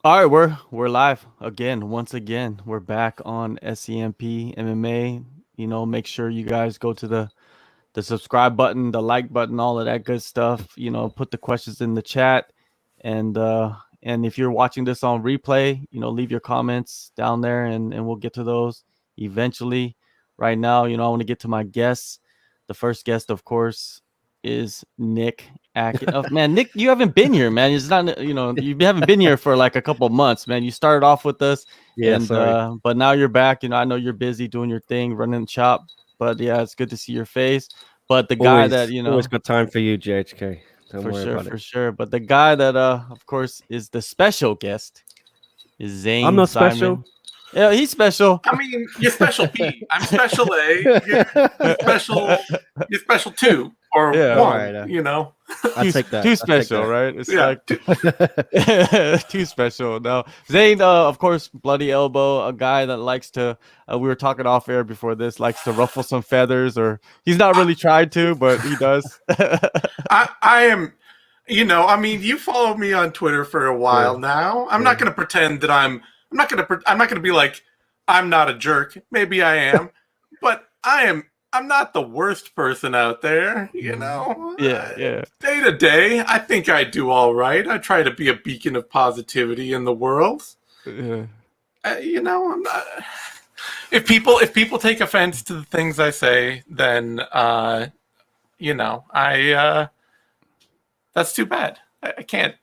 All right, we're live again. Once again, we're back on SCMP MMA. Make sure you guys go to the subscribe button, the like button, all of that good stuff. Put the questions in the chat, and and if you're watching this on replay, leave your comments down there, and we'll get to those eventually. Right now, I want to get to my guests. The first guest, of course, is Nick. Man, Nick, you haven't been here, man. It's not, you haven't been here for like a couple of months, man. You started off with us, Yeah, and sorry. but now you're back. I know you're busy doing your thing, running the shop, but yeah, it's good to see your face. But the guy that Always got time for you, JHK. Don't for worry sure, about it. for sure. But the guy that of course is the special guest is I'm Zane not special. Simon. Yeah, he's special. I mean, you're special B. I'm special A. You're special. You're special two or Yeah. All one. right. I'll too, take that. too I'll take special, that. right? It's Yeah. like too special. No, Zane, of course, bloody elbow, a guy that likes to. We were talking off air before this, likes to ruffle some feathers, or he's not really tried to, but he does. I am. I mean, you follow me on Twitter for a while now. I'm not going to pretend that I'm not going to. I'm not going to be like I'm not a jerk. Maybe I am, but I am. I'm not the worst person out there. Yeah. Day to day, I think I do all right. I try to be a beacon of positivity in the world. Yeah. I'm not. If people take offense to the things I say, then I that's too bad. I can't.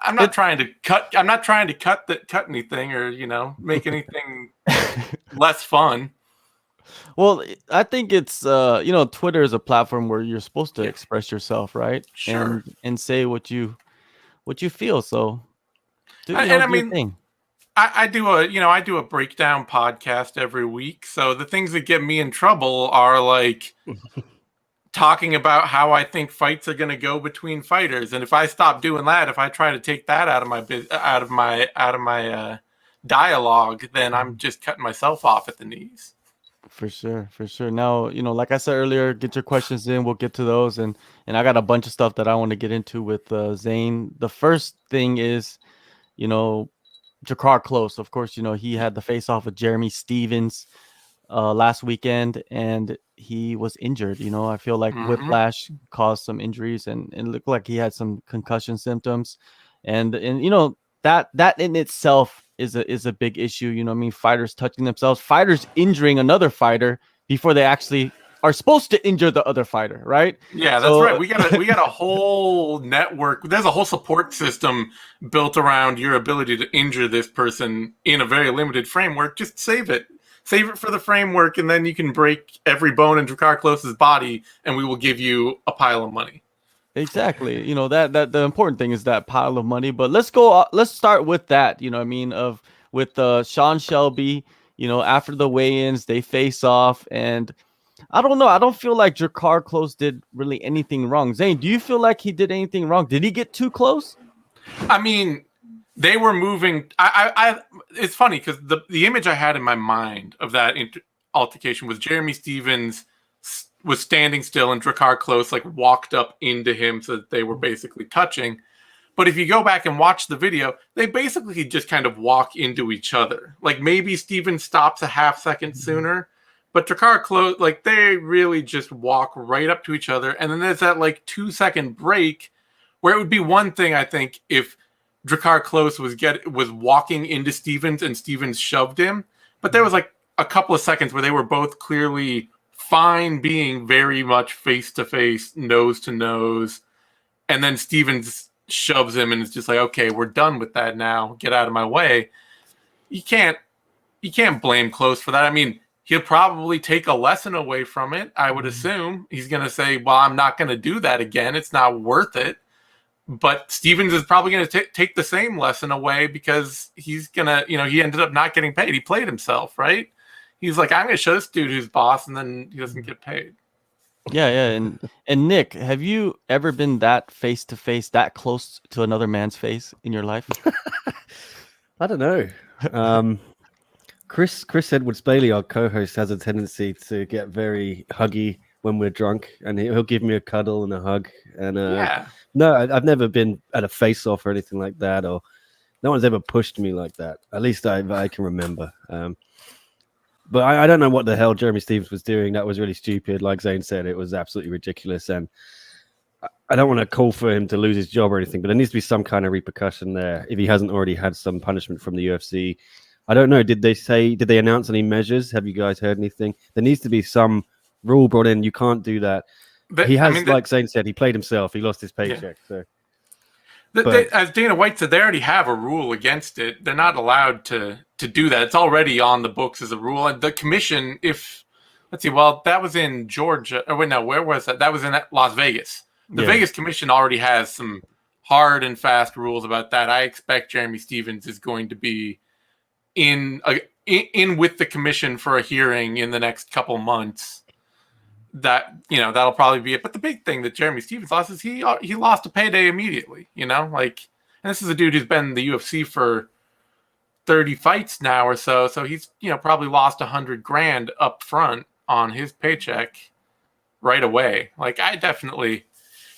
I'm not trying to cut. I'm not trying to cut anything or make anything less fun. Well, I think it's Twitter is a platform where you're supposed to express yourself, right? Sure. And say what you feel. So, do And I your mean, thing. I do a breakdown podcast every week. So the things that get me in trouble are like talking about how I think fights are going to go between fighters, and if I stop doing that, if I try to take that out of my dialogue, then I'm just cutting myself off at the knees. For sure, for sure. Now, like I said earlier, get your questions in. We'll get to those, and I got a bunch of stuff that I want to get into with Zane. The first thing is, you know, Drakkar Klose. Of course, he had the face off with Jeremy Stevens last weekend, and he was injured. I feel like whiplash caused some injuries, and it looked like he had some concussion symptoms, and that in itself is a big issue. I mean, fighters touching themselves, fighters injuring another fighter before they actually are supposed to injure the other fighter, right? Yeah, that's right. We got a whole network. There's a whole support system built around your ability to injure this person in a very limited framework. Just save it. Save it for the framework, and then you can break every bone in Drakkar Klose's body, and we will give you a pile of money. Exactly. That the important thing is that pile of money. But let's go. Let's start with that. I mean, with Sean Shelby. After the weigh-ins, they face off, and I don't know. I don't feel like Drakkar Klose did really anything wrong. Zane, do you feel like he did anything wrong? Did he get too close? I mean, they were moving. It's funny because the image I had in my mind of that altercation was Jeremy Stevens was standing still and Drakkar Klose like walked up into him so that they were basically touching. But if you go back and watch the video, they basically just kind of walk into each other. Like maybe Stevens stops a half second sooner, but Drakkar Klose, like they really just walk right up to each other. And then there's that like 2-second break where it would be one thing, I think, if Drakkar Klose was walking into Stevens and Stevens shoved him. But there was like a couple of seconds where they were both clearly fine being very much face-to-face, nose-to-nose. And then Stevens shoves him and it's just like, okay, we're done with that now. Get out of my way. You can't blame Klose for that. I mean, he'll probably take a lesson away from it, I would assume. He's going to say, well, I'm not going to do that again. It's not worth it. But Stevens is probably going to take the same lesson away because he's going to, he ended up not getting paid. He played himself, right? He's like, I'm going to show this dude who's boss, and then he doesn't get paid. Yeah. And Nick, have you ever been that face to face, that close to another man's face in your life? I don't know. Chris Edwards Bailey, our co-host, has a tendency to get very huggy when we're drunk, and he'll give me a cuddle and a hug. And no, I've never been at a face-off or anything like that, or No one's ever pushed me like that. At least I can remember. But I don't know what the hell Jeremy Stevens was doing. That was really stupid. Like Zane said, it was absolutely ridiculous. And I don't want to call for him to lose his job or anything, but there needs to be some kind of repercussion there if he hasn't already had some punishment from the UFC. I don't know. Did they announce any measures? Have you guys heard anything? There needs to be some rule brought in. You can't do that. He has, like Zane said, he played himself. He lost his paycheck. Yeah. So, as Dana White said, they already have a rule against it. They're not allowed to do that. It's already on the books as a rule. And the commission, let's see, well, that was in Georgia. Or wait, no, where was that? That was in Las Vegas. The Vegas Commission already has some hard and fast rules about that. I expect Jeremy Stevens is going to be in with the commission for a hearing in the next couple months. That'll probably be it. But the big thing that Jeremy Stevens lost is he lost a payday immediately. And this is a dude who's been in the UFC for 30 fights now or so. So he's probably lost $100,000 up front on his paycheck right away. Like, I definitely.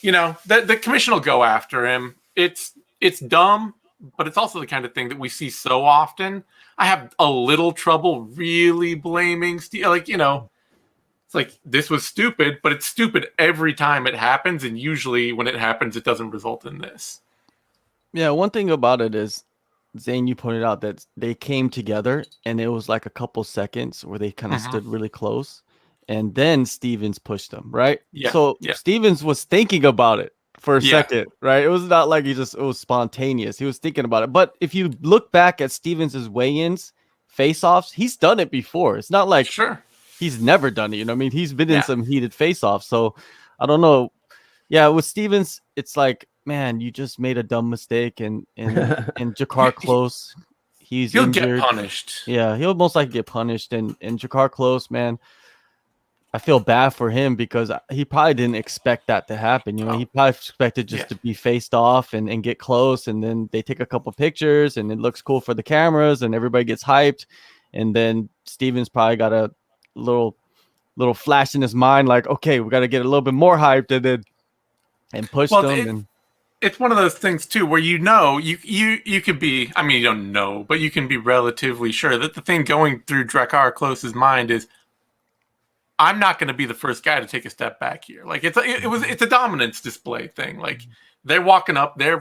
The commission will go after him. It's dumb, but it's also the kind of thing that we see so often. I have a little trouble really blaming Steve. It's like, this was stupid, but it's stupid every time it happens, and usually when it happens, it doesn't result in this. Yeah, one thing about it is, Zane, you pointed out that they came together, and it was like a couple seconds where they kind of stood really close. And then Stevens pushed him, right? Yeah. So Stevens was thinking about it for a second, right? It was not like it was spontaneous. He was thinking about it. But if you look back at Stevens's weigh-ins, face-offs, he's done it before. It's not like he's never done it. I mean, he's been in some heated face-offs. So I don't know. Yeah, with Stevens, it's like, man, you just made a dumb mistake. And Drakkar Klose, he'll injured. Get punished. Yeah, he'll most likely get punished. And Drakkar Klose, man, I feel bad for him because he probably didn't expect that to happen. He probably expected just to be faced off and get close, and then they take a couple pictures and it looks cool for the cameras and everybody gets hyped. And then Stevens probably got a little flash in his mind, like, okay, we got to get a little bit more hyped, and push them. It's one of those things too, where you could be, I mean, you don't know, but you can be relatively sure that the thing going through Drakkar Klose's mind is, I'm not going to be the first guy to take a step back here. Like, it's a dominance display thing. Like, they're walking up, they're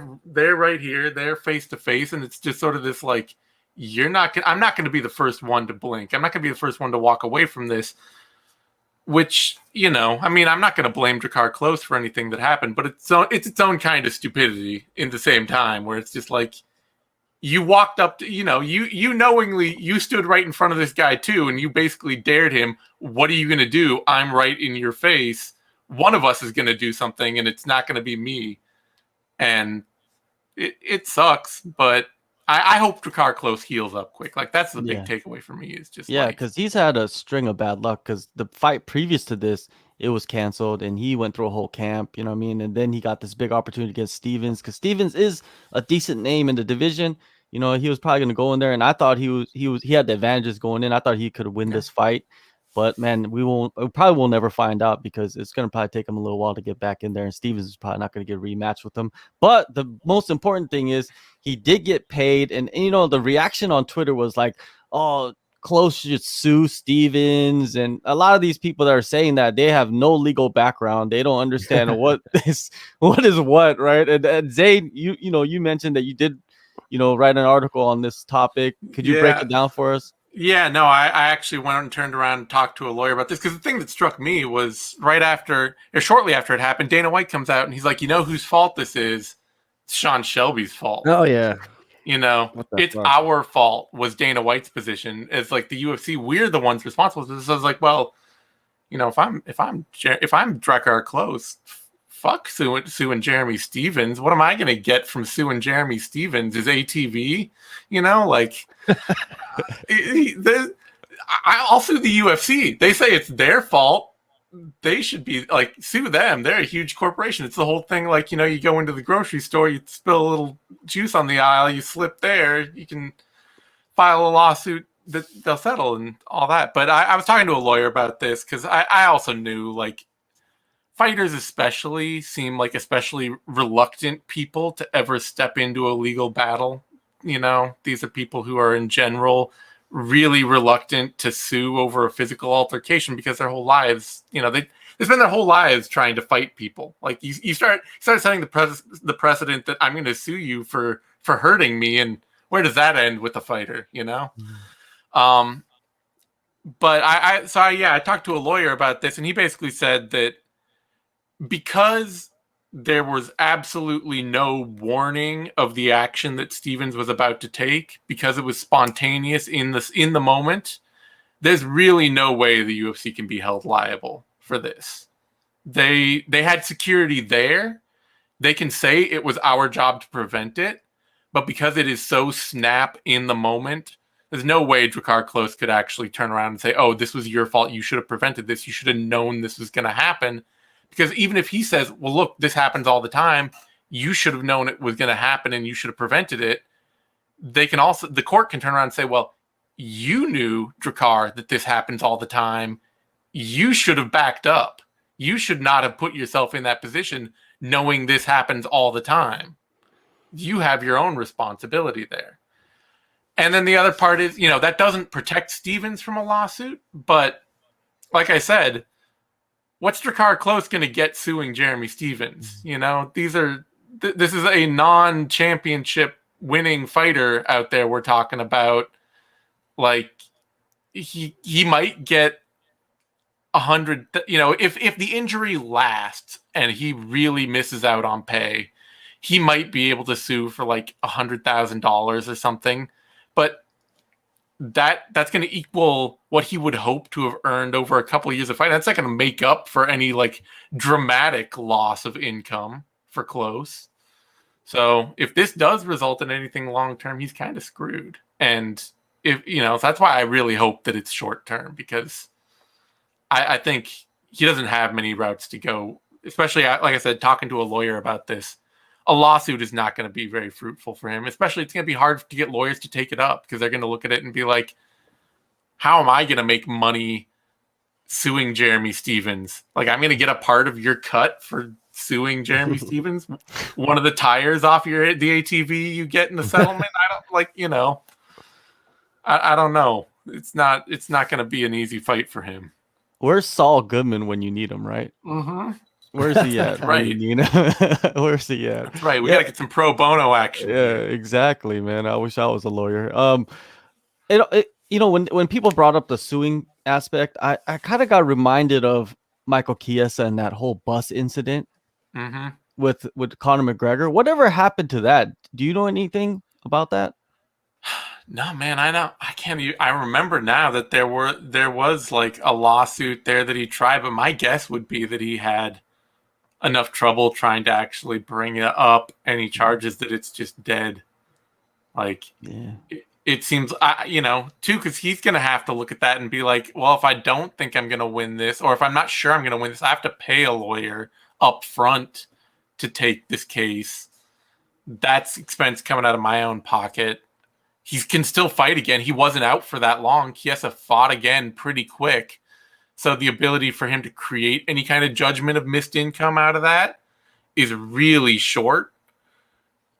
right here, they're face to face, and it's just sort of this like, I'm not going to be the first one to blink. I'm not going to be the first one to walk away from this. Which, I mean, I'm not going to blame Drakkar Klose for anything that happened, but it's its own kind of stupidity in the same time, where it's just like, you walked up to, you knowingly, you stood right in front of this guy too, and you basically dared him. What are you going to do? I'm right in your face. One of us is going to do something, and it's not going to be me. And it sucks, but I hope Drakkar Klose heals up quick. Like, that's the big takeaway for me, is just because he's had a string of bad luck, because the fight previous to this, it was canceled and he went through a whole camp, you know what I mean? And then he got this big opportunity against Stevens, because Stevens is a decent name in the division. He was probably going to go in there, and I thought he had the advantages going in. I thought he could win this fight, but man, we probably will never find out, because it's going to probably take him a little while to get back in there, and Stevens is probably not going to get rematched with him. But the most important thing is he did get paid, and the reaction on Twitter was like, oh, Klose should sue Stevens, and a lot of these people that are saying that, they have no legal background. They don't understand what is what, right? And Zane, you mentioned that you did write an article on this topic. Could you break it down for us? Yeah, no, I actually went and turned around and talked to a lawyer about this, because the thing that struck me was shortly after it happened, Dana White comes out and he's like, whose fault this is? It's Sean Shelby's fault. Oh, yeah. It's our fault, was Dana White's position. It's like, the UFC, we're the ones responsible for this. So I was like, well, if I'm Drakkar Klose, fuck suing Jeremy Stevens. What am I going to get from suing Jeremy Stevens? Is ATV? I'll sue the UFC. They say it's their fault. They should be like, sue them. They're a huge corporation. It's the whole thing. Like, you go into the grocery store, you spill a little juice on the aisle, you slip there, you can file a lawsuit that they'll settle and all that. But I was talking to a lawyer about this, because I also knew, like, fighters especially seem like especially reluctant people to ever step into a legal battle. you know, these are people who are in general really reluctant to sue over a physical altercation because their whole lives, you know, they spend their whole lives trying to fight people. Like you start setting the precedent that I'm going to sue you for hurting me, and where does that end with the fighter, you know? But I talked to a lawyer about this, and he basically said that because there was absolutely no warning of the action that Stevens was about to take, because it was spontaneous in the moment, there's really no way the UFC can be held liable for this. They had security there. They can say it was our job to prevent it, but because it is so snap in the moment, there's no way Drakkar Klose could actually turn around and say, oh, this was your fault. You should have prevented this. You should have known this was going to happen. Because even if he says, well, look, this happens all the time, you should have known it was going to happen and you should have prevented it. The court can turn around and say, well, you knew, Drakkar, that this happens all the time. You should have backed up. You should not have put yourself in that position knowing this happens all the time. You have your own responsibility there. And then the other part is, you know, that doesn't protect Stevens from a lawsuit. But like I said, what's Drakkar Klose going to get suing Jeremy Stevens? You know, this is a non-championship winning fighter out there we're talking about. Like, he might get 100, you know, if the injury lasts and he really misses out on pay, he might be able to sue for like $100,000 or something. But that's going to equal what he would hope to have earned over a couple of years of fighting. That's not going to make up for any like dramatic loss of income for Klose. So if this does result in anything long term, he's kind of screwed. And if you know, so that's why I really hope that it's short term, because I think he doesn't have many routes to go. Especially, like I said, talking to a lawyer about this, a lawsuit is not going to be very fruitful for him. Especially, it's going to be hard to get lawyers to take it up because they're going to look at it and be like, how am I going to make money suing Jeremy Stevens? Like, I'm going to get a part of your cut for suing Jeremy Stevens? One of the tires off the ATV you get in the settlement? I don't, like, you know, I don't know. It's not going to be an easy fight for him. Where's Saul Goodman when you need him, right? Mm-hmm. Where's he at? Right. When you need him? Where's he at? That's right. We got to get some pro bono action. Yeah, here. exactly, man. I wish I was a lawyer. You know, when people brought up the suing aspect, I kind of got reminded of Michael Chiesa and that whole bus incident with Conor McGregor. Whatever happened to that? Do you know anything about that? No, man, I remember now that there was like a lawsuit there that he tried, but my guess would be that he had enough trouble trying to actually bring it up any charges that it's just dead. Like, yeah, it seems, you know, too, because he's going to have to look at that and be like, well, if I don't think I'm going to win this, or if I'm not sure I'm going to win this, I have to pay a lawyer up front to take this case. That's expense coming out of my own pocket. He can still fight again. He wasn't out for that long. Chiesa fought again pretty quick. So the ability for him to create any kind of judgment of missed income out of that is really short.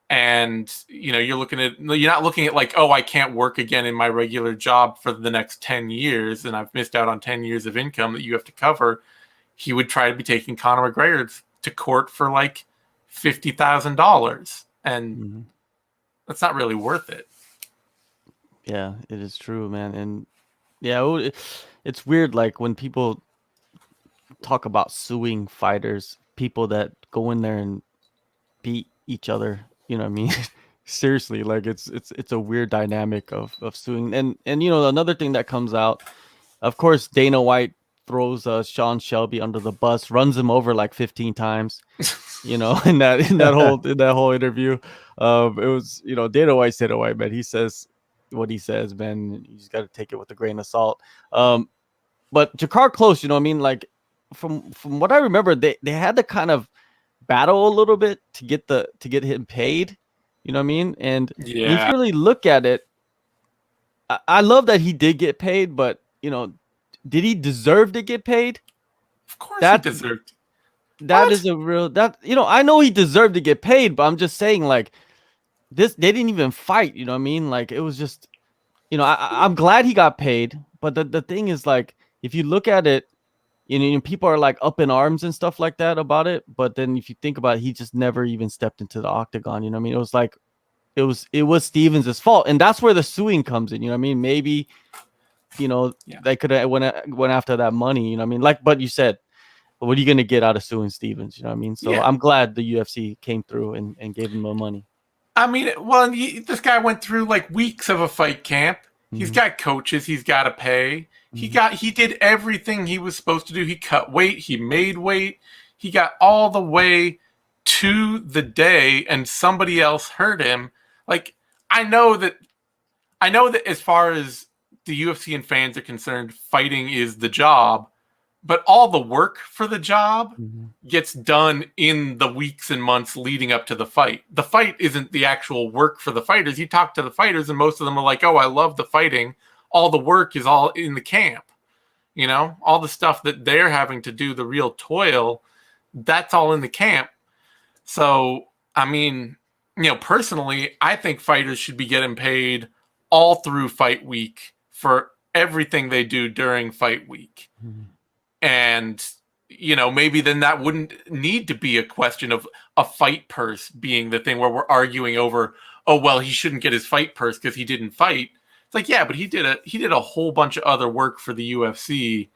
And, you know, you're not looking at like, oh, I can't work again in my regular job for the next 10 years and I've missed out on 10 years of income that you have to cover. He would try to be taking Conor McGregor to court for like $50,000. And that's not really worth it. Yeah, it is true, man. And yeah, it's weird. Like when people talk about suing fighters, people that go in there and beat each other, you know what I mean? Seriously, like it's a weird dynamic of suing. And you know, another thing that comes out, of course, Dana White throws Sean Shelby under the bus, runs him over like 15 times, you know, in that whole interview. It was, you know, Dana White's Dana White, man. He says what he says, man. You just got to take it with a grain of salt. But Drakkar Klose, you know what I mean? Like from what I remember, they had to kind of battle a little bit to get him paid, you know what I mean? And if you really look at it, I love that he did get paid, but you know, did he deserve to get paid? Of course he deserved. That is a real, that, you know, I know he deserved to get paid, but I'm just saying, like, they didn't even fight. You know what I mean? Like it was just, I'm glad he got paid, but the thing is, like, if you look at it, people are like up in arms and stuff like that about it. But then if you think about it, he just never even stepped into the octagon. You know what I mean? It was like it was Stevens' fault, and that's where the suing comes in. You know what I mean? Maybe they could have went after that money. You know what I mean? Like, but you said, what are you gonna get out of suing Stevens? You know what I mean? So I'm glad the UFC came through and gave him the money. I mean, well, this guy went through like weeks of a fight camp. He's got coaches he's got to pay. He did everything he was supposed to do. He cut weight. He made weight. He got all the way to the day, and somebody else hurt him. Like, I know that as far as the UFC and fans are concerned, fighting is the job, but all the work for the job gets done in the weeks and months leading up to the fight. The fight isn't the actual work for the fighters. You talk to the fighters, and most of them are like, oh, I love the fighting. All the work is all in the camp. You know, all the stuff that they're having to do, the real toil, that's all in the camp. So, I mean, personally, I think fighters should be getting paid all through fight week for everything they do during fight week. And, maybe then that wouldn't need to be a question of a fight purse being the thing where we're arguing over, oh, well, he shouldn't get his fight purse because he didn't fight. It's like, yeah, but he did a whole bunch of other work for the UFC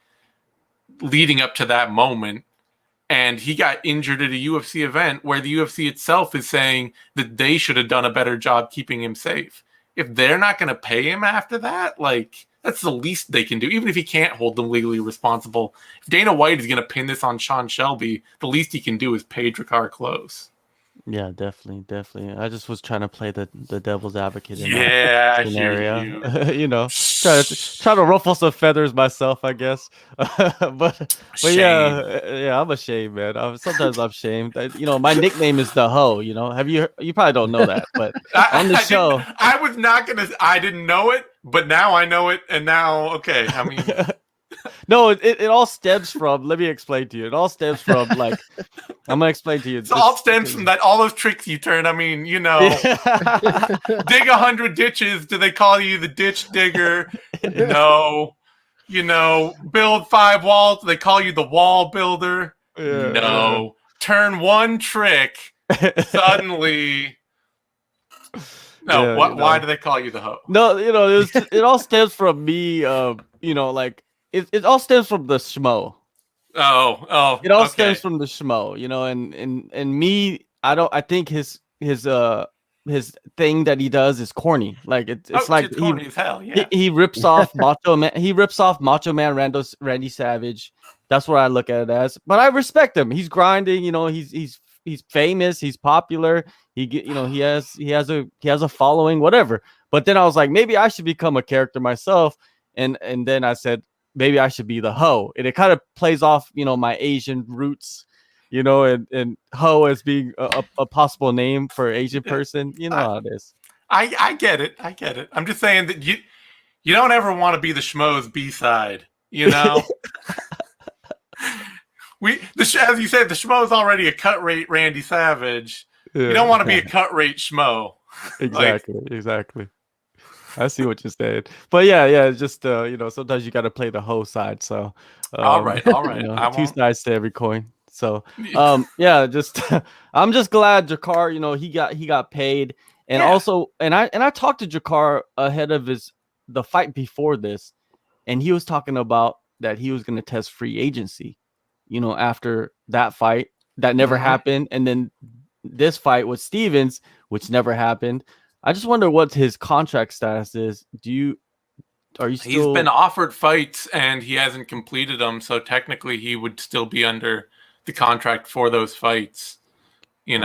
leading up to that moment. And he got injured at a UFC event where the UFC itself is saying that they should have done a better job keeping him safe. If they're not going to pay him after that, like, that's the least they can do, even if he can't hold them legally responsible. If Dana White is going to pin this on Sean Shelby, the least he can do is pay Drakkar Klose. Yeah, definitely. I just was trying to play the devil's advocate in that scenario. Try to ruffle some feathers myself, I guess. but yeah, I'm ashamed, man. Sometimes I'm ashamed. My nickname is the Ho. Have you probably don't know that, but on the show, I didn't know it, but now I know it, and now okay. I mean. No, it all stems from. Let me explain to you. It all stems from I'm gonna explain to you. It all stems from that. All those tricks you turn. I mean, dig 100 ditches. Do they call you the ditch digger? No. Build 5 walls. Do they call you the wall builder? Yeah, no. Turn one trick. Suddenly. No. Why do they call you the Ho? No, it all stems from me. It all stems from the schmo. Oh. It all stems from the schmo, and me. I think his thing that he does is corny. Like it's like corny as hell. Yeah. He rips off Macho Man. He rips off Macho Man Randy Savage. That's what I look at it as. But I respect him. He's grinding. He's famous. He's popular. He has a following. Whatever. But then I was like, maybe I should become a character myself. And then I said, maybe I should be the Ho. And it kind of plays off, my Asian roots, and Ho as being a possible name for Asian person. You know how it is. I get it. I'm just saying that you don't ever want to be the schmo's B-side, as you said, the schmo is already a cut rate Randy Savage. Yeah. You don't want to be a cut rate schmo. Exactly. I see what you're saying, but yeah, just sometimes you got to play the Ho side. So all right, two sides to every coin. So just I'm just glad Drakkar, he got paid, and also I talked to Drakkar ahead of the fight before this, and he was talking about that he was going to test free agency, after that fight that never happened, and then this fight with Stevens, which never happened. I just wonder what his contract status is. Are you still? He's been offered fights and he hasn't completed them, so technically he would still be under the contract for those fights. They're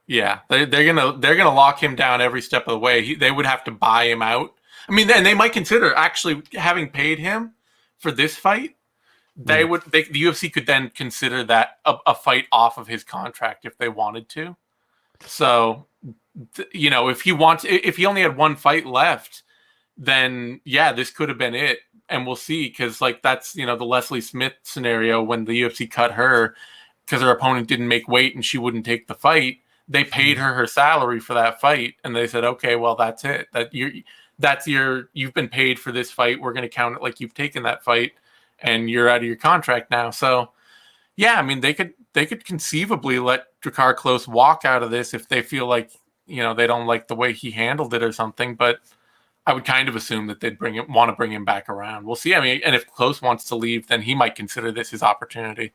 gonna lock him down every step of the way. They would have to buy him out. I mean, and they might consider actually having paid him for this fight. The UFC could then consider that a fight off of his contract if they wanted to. So. If he only had one fight left, then this could have been it, and we'll see, because that's the Leslie Smith scenario when the UFC cut her because her opponent didn't make weight and she wouldn't take the fight. They paid her salary for that fight, and they said, okay, well, that's it. You've been paid for this fight. We're going to count it like you've taken that fight, and you're out of your contract now. So, yeah, I mean, they could conceivably let Drakkar Klose walk out of this if they feel like, they don't like the way he handled it or something. But I would kind of assume that they'd want to bring him back around. We'll see. I mean, and if Klose wants to leave, then he might consider this his opportunity.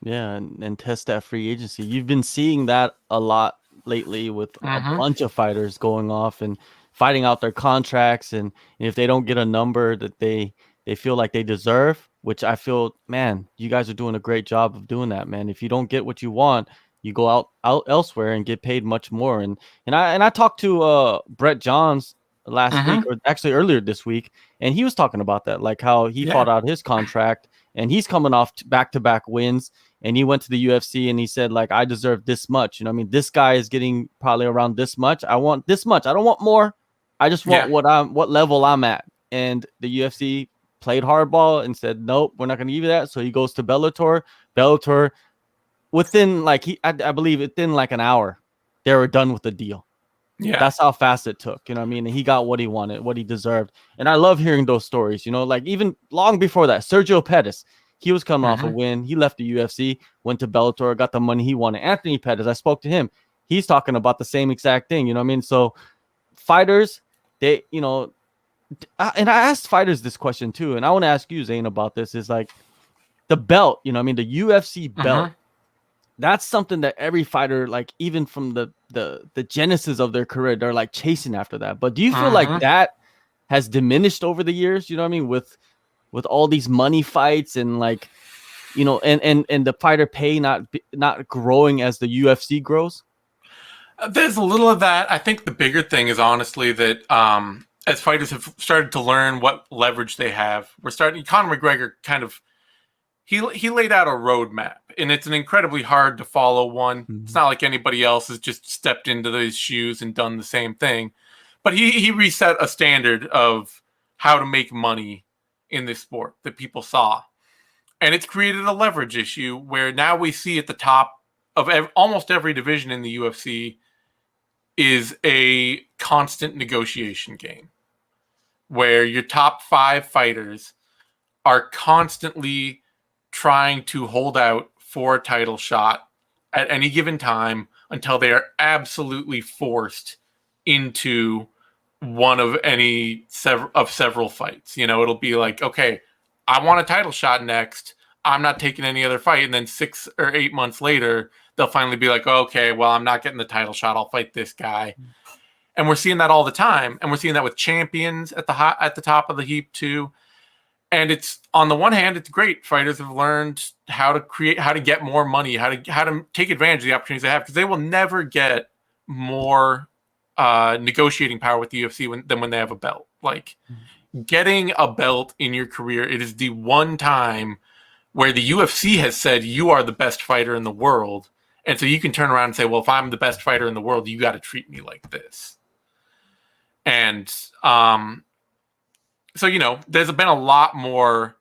Yeah, and test that free agency. You've been seeing that a lot lately with a bunch of fighters going off and fighting out their contracts, and if they don't get a number that they feel like they deserve, which I feel, man, you guys are doing a great job of doing that, man. If you don't get what you want, you go out elsewhere and get paid much more. And I talked to Brett Johns last week, or actually earlier this week, and he was talking about that, like how he fought out his contract, and he's coming off back-to-back wins. And he went to the UFC and he said, like, I deserve this much. I mean, this guy is getting probably around this much. I want this much. I don't want more. I just want what level I'm at. And the UFC played hardball and said, nope, we're not going to give you that. So he goes to Bellator. Bellator, within I believe within like an hour, they were done with the deal. Yeah, that's how fast it took. You know what I mean? And he got what he wanted, what he deserved. And I love hearing those stories. Like even long before that, Sergio Pettis. He was coming off a win. He left the UFC, went to Bellator, got the money he wanted. Anthony Pettis, I spoke to him. He's talking about the same exact thing. You know what I mean? So fighters, they, and I asked fighters this question too. And I want to ask you, Zane, about this is like the belt, the UFC belt. That's something that every fighter, like even from the genesis of their career, they're like chasing after that. But do you feel like that has diminished over the years? You know what I mean? With all these money fights and like, and the fighter pay not growing as the UFC grows? There's a little of that. I think the bigger thing is honestly that as fighters have started to learn what leverage they have, Conor McGregor kind of, he laid out a roadmap, and it's an incredibly hard to follow one. It's not like anybody else has just stepped into those shoes and done the same thing. But he reset a standard of how to make money in this sport that people saw. And it's created a leverage issue where now we see at the top of almost every division in the UFC is a constant negotiation game where your top 5 fighters are constantly trying to hold out for a title shot at any given time until they are absolutely forced into one of several fights. It'll be like, okay, I want a title shot next. I'm not taking any other fight. And then 6 or 8 months later, they'll finally be like, okay, well, I'm not getting the title shot. I'll fight this guy. And we're seeing that all the time. And we're seeing that with champions at the top of the heap too. And it's, on the one hand, it's great. Fighters have learned how to get more money, how to take advantage of the opportunities they have, because they will never get more negotiating power with the UFC than when they have a belt. Like getting a belt in your career, it is the one time where the UFC has said you are the best fighter in the world. And so you can turn around and say, well, if I'm the best fighter in the world, you got to treat me like this. And so, there's been a lot more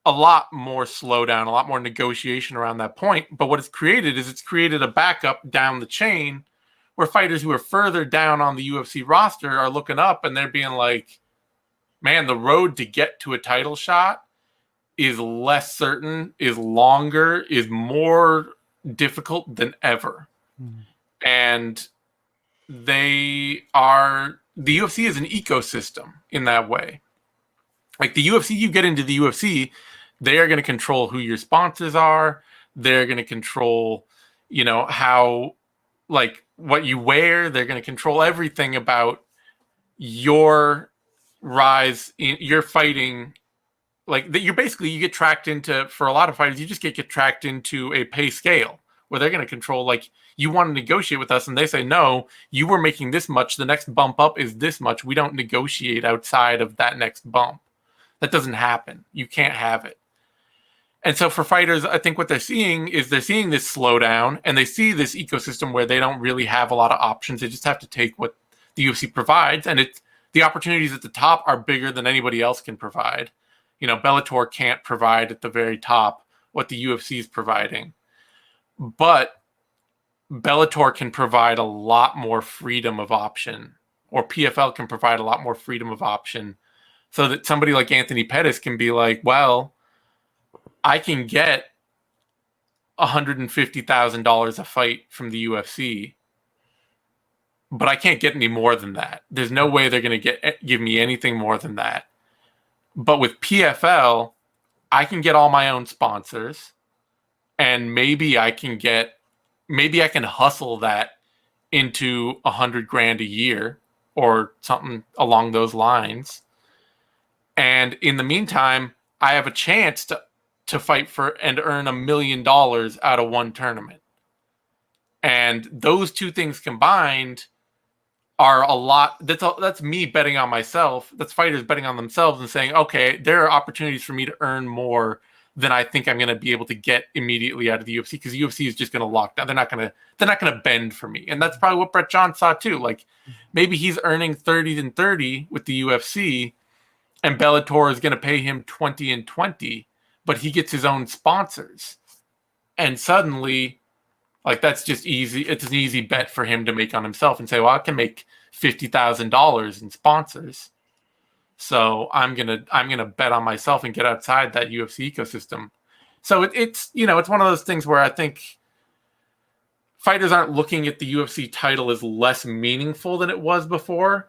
slowdown, a lot more negotiation around that point. But what it's created a backup down the chain where fighters who are further down on the UFC roster are looking up and they're being like, man, the road to get to a title shot is less certain, is longer, is more difficult than ever. And the UFC is an ecosystem in that way. Like the UFC, you get into the UFC, they are going to control who your sponsors are. They're going to control, how, like, what you wear. They're going to control everything about your rise in your fighting. Like that, you get tracked into, for a lot of fighters, you just get tracked into a pay scale where they're going to control, like, you want to negotiate with us and they say, no, you were making this much. The next bump up is this much. We don't negotiate outside of that next bump. That doesn't happen. You can't have it. And so for fighters, I think what they're seeing this slowdown, and they see this ecosystem where they don't really have a lot of options. They just have to take what the UFC provides. And the opportunities at the top are bigger than anybody else can provide. Bellator can't provide at the very top what the UFC is providing. But Bellator can provide a lot more freedom of option, or PFL can provide a lot more freedom of option, so that somebody like Anthony Pettis can be like, well, I can get $150,000 a fight from the UFC, but I can't get any more than that. There's no way they're going to give me anything more than that. But with PFL, I can get all my own sponsors, and maybe I can hustle that into $100,000 a year or something along those lines. And in the meantime, I have a chance to fight for and earn $1 million out of one tournament. And those two things combined are a lot. That's me betting on myself. That's fighters betting on themselves and saying, okay, there are opportunities for me to earn more than I think I'm going to be able to get immediately out of the UFC, because the UFC is just going to lock down. They're not going to bend for me. And that's probably what Brett John saw too. Like, maybe he's earning 30 and 30 with the UFC, and Bellator is going to pay him 20 and 20, but he gets his own sponsors. And suddenly, like, that's just easy. It's an easy bet for him to make on himself and say, well, I can make $50,000 in sponsors. So I'm gonna bet on myself and get outside that UFC ecosystem. So it's one of those things where I think fighters aren't looking at the UFC title as less meaningful than it was before,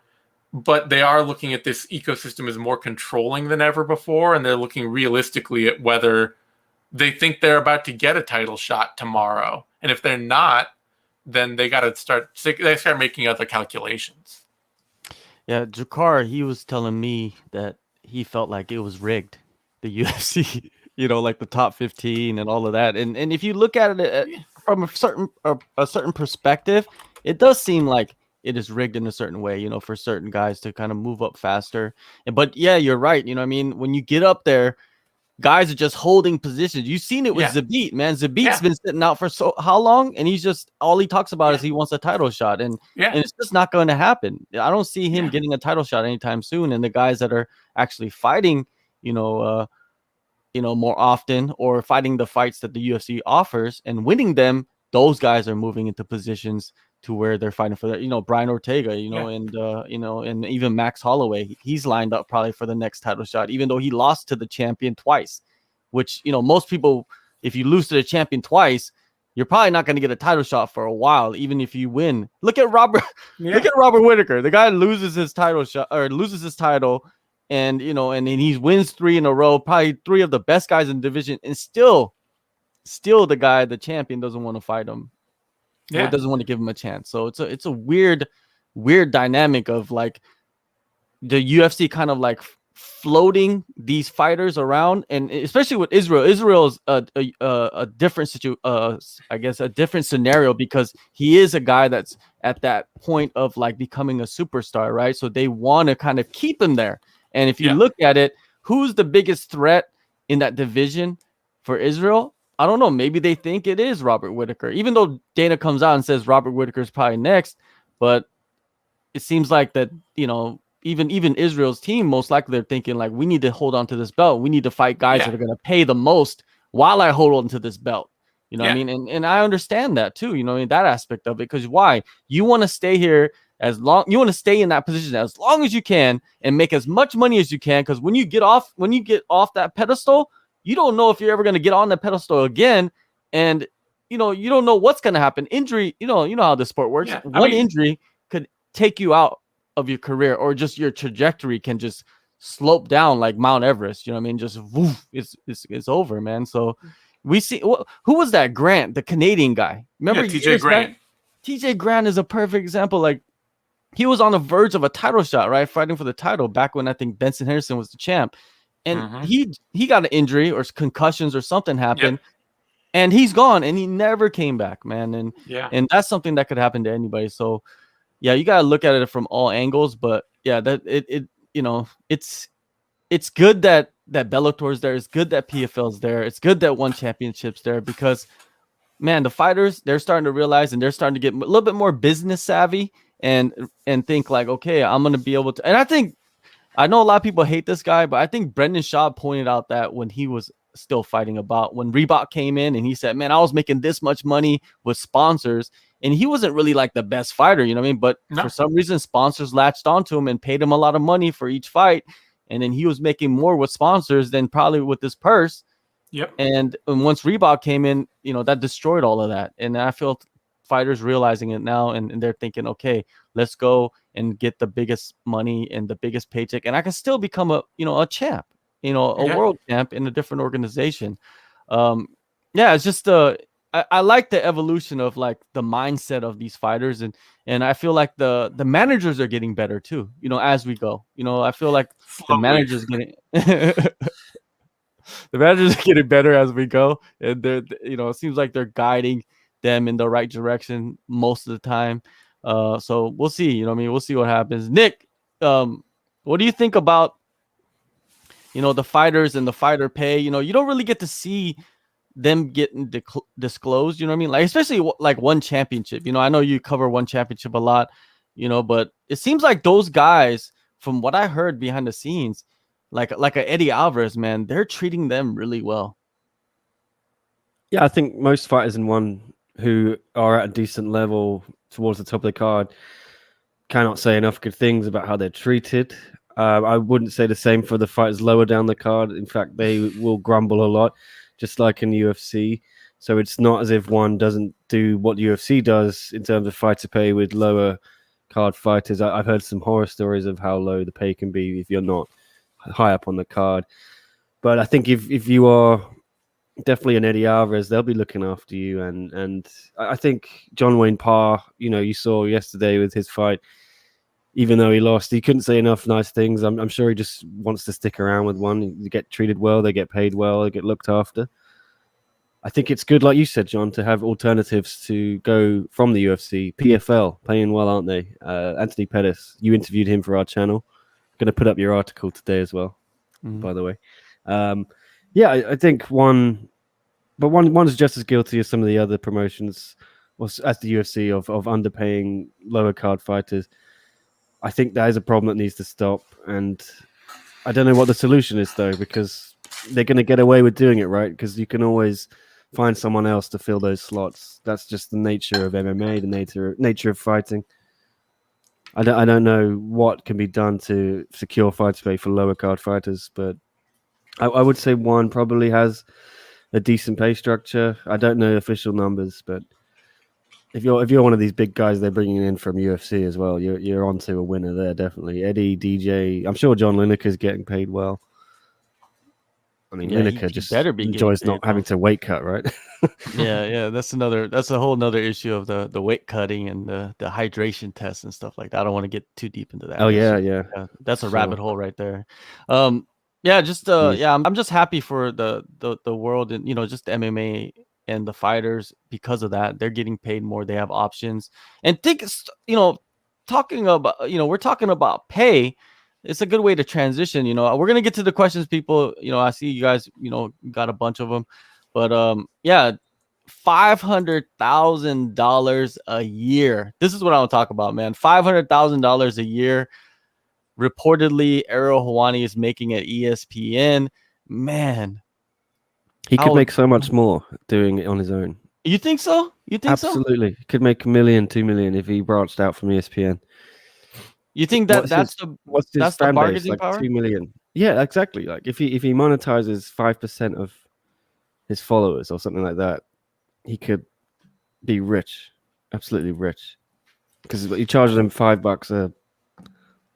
but they are looking at this ecosystem as more controlling than ever before, and they're looking realistically at whether they think they're about to get a title shot tomorrow. And if they're not, then they start making other calculations. Yeah, Drakkar, he was telling me that he felt like it was rigged, the UFC, like the top 15 and all of that. And if you look at it from a certain perspective, it does seem like it is rigged in a certain way, for certain guys to kind of move up faster. But yeah, you're right. I mean, when you get up there, guys are just holding positions. You've seen it with Zabit, man. Zabit's been sitting out for how long? And he's just, all he talks about is he wants a title shot. And it's just not going to happen. I don't see him getting a title shot anytime soon. And the guys that are actually fighting, more often, or fighting the fights that the UFC offers and winning them, those guys are moving into positions to where they're fighting for that, Brian Ortega, and even Max Holloway, he's lined up probably for the next title shot, even though he lost to the champion twice, which, most people, if you lose to the champion twice, you're probably not going to get a title shot for a while, even if you win. Look at Robert Whittaker. The guy loses his title, and, and then he wins 3 in a row, probably 3 of the best guys in the division, and still the champion doesn't want to fight him. It doesn't want to give him a chance. So it's a weird dynamic of like the UFC kind of like floating these fighters around, and especially with Israel. Israel's a different I guess a different scenario, because he is a guy that's at that point of like becoming a superstar, right? So they want to kind of keep him there. And if you look at it, who's the biggest threat in that division for Israel? I don't know. Maybe they think it is Robert Whittaker, even though Dana comes out and says Robert Whittaker is probably next. But it seems like that, even Israel's team, most likely they're thinking like, we need to hold on to this belt. We need to fight guys that are going to pay the most while I hold on to this belt. You know what I mean? And I understand that too, in that aspect of it, because why? You want to stay here you want to stay in that position as long as you can and make as much money as you can. Because when you get off that pedestal, you don't know if you're ever going to get on the pedestal again. And, you don't know what's going to happen. Injury, you know how the sport works. Yeah, One injury could take you out of your career, or just your trajectory can just slope down like Mount Everest. You know what I mean? Just woof, it's over, man. So we see, who was that? Grant, the Canadian guy. Remember TJ Grant? TJ Grant is a perfect example. Like, he was on the verge of a title shot, right? Fighting for the title back when I think Benson Henderson was the champ. And he got an injury or concussions or something happened, and he's gone, and he never came back, man. And that's something that could happen to anybody. So yeah, you gotta look at it from all angles. But yeah, that it's good that Bellator's there. It's good that PFL's there. It's good that One Championship's there, because man, the fighters, they're starting to realize, and they're starting to get a little bit more business savvy and think like, okay, I'm gonna be able to. And I know a lot of people hate this guy, but I think Brendan Schaub pointed out that when he was still fighting, about when Reebok came in and he said, man, I was making this much money with sponsors, and he wasn't really like the best fighter, you know what I mean? But No. for some reason, sponsors latched onto him and paid him a lot of money for each fight, and then he was making more with sponsors than probably with this purse. Yep. And once Reebok came in, you know, that destroyed all of that. And I feel fighters realizing it now, and they're thinking, okay, let's go and get the biggest money and the biggest paycheck, and I can still become a champ, a world champ in a different organization. Yeah, it's just I like the evolution of like the mindset of these fighters, and I feel like the managers are getting better too, as we go. I feel like the managers getting the managers are getting better as we go, and they're, it seems like they're guiding them in the right direction most of the time. So we'll see. We'll see what happens. Nick, what do you think about the fighters and the fighter pay? You don't really get to see them getting disclosed. You know what I mean? Like, especially like one championship. I know you cover one championship a lot. But it seems like those guys, from what I heard behind the scenes, like a Eddie Alvarez, man, they're treating them really well. Yeah, I think most fighters in one who are at a decent level towards the top of the card cannot say enough good things about how they're treated. I wouldn't say the same for the fighters lower down the card. In fact, they will grumble a lot, just like in the UFC. So it's not as if one doesn't do what UFC does in terms of fighter pay with lower card fighters. I've heard some horror stories of how low the pay can be if you're not high up on the card. But I think if you are definitely an Eddie Alvarez, they'll be looking after you. And I think John Wayne Parr, you saw yesterday with his fight, even though he lost, he couldn't say enough nice things. I'm sure he just wants to stick around with one. You get treated well, they get paid well, they get looked after. I think it's good, like you said, John, to have alternatives to go from the UFC. PFL, paying well, aren't they? Anthony Pettis, you interviewed him for our channel. Going to put up your article today as well, by the way. Yeah, I think one's just as guilty as some of the other promotions, as the UFC, of underpaying lower card fighters. I think that is a problem that needs to stop, and I don't know what the solution is though, because they're going to get away with doing it, right? Because you can always find someone else to fill those slots. That's just the nature of MMA, the nature of fighting. I don't know what can be done to secure fight pay for lower card fighters, but I would say one probably has a decent pay structure. I don't know official numbers, but if you're one of these big guys they're bringing in from UFC as well, you're onto a winner there, definitely. Eddie, DJ, I'm sure John Lineker's getting paid well. I mean, Lineker just enjoys not having to weight cut, right? yeah. That's a whole nother issue of the weight cutting and the hydration tests and stuff like that. I don't want to get too deep into that. Oh yeah. That's a rabbit hole right there. Yeah, just I'm just happy for the world and just MMA and the fighters because of that. They're getting paid more. They have options. And think talking about we're talking about pay. It's a good way to transition. We're gonna get to the questions, people. I see you guys got a bunch of them, but yeah, $500,000 a year. This is what I want to talk about, man. $500,000 a year. Reportedly, Ariel Helwani is making at ESPN. Man, he could make so much more doing it on his own. You think so? Absolutely. He could make $1 million, $2 million if he branched out from ESPN. You think that's the bargaining like power? 2 million. Yeah, exactly. Like if he monetizes 5% of his followers or something like that, he could be rich, absolutely rich, because he charges them $5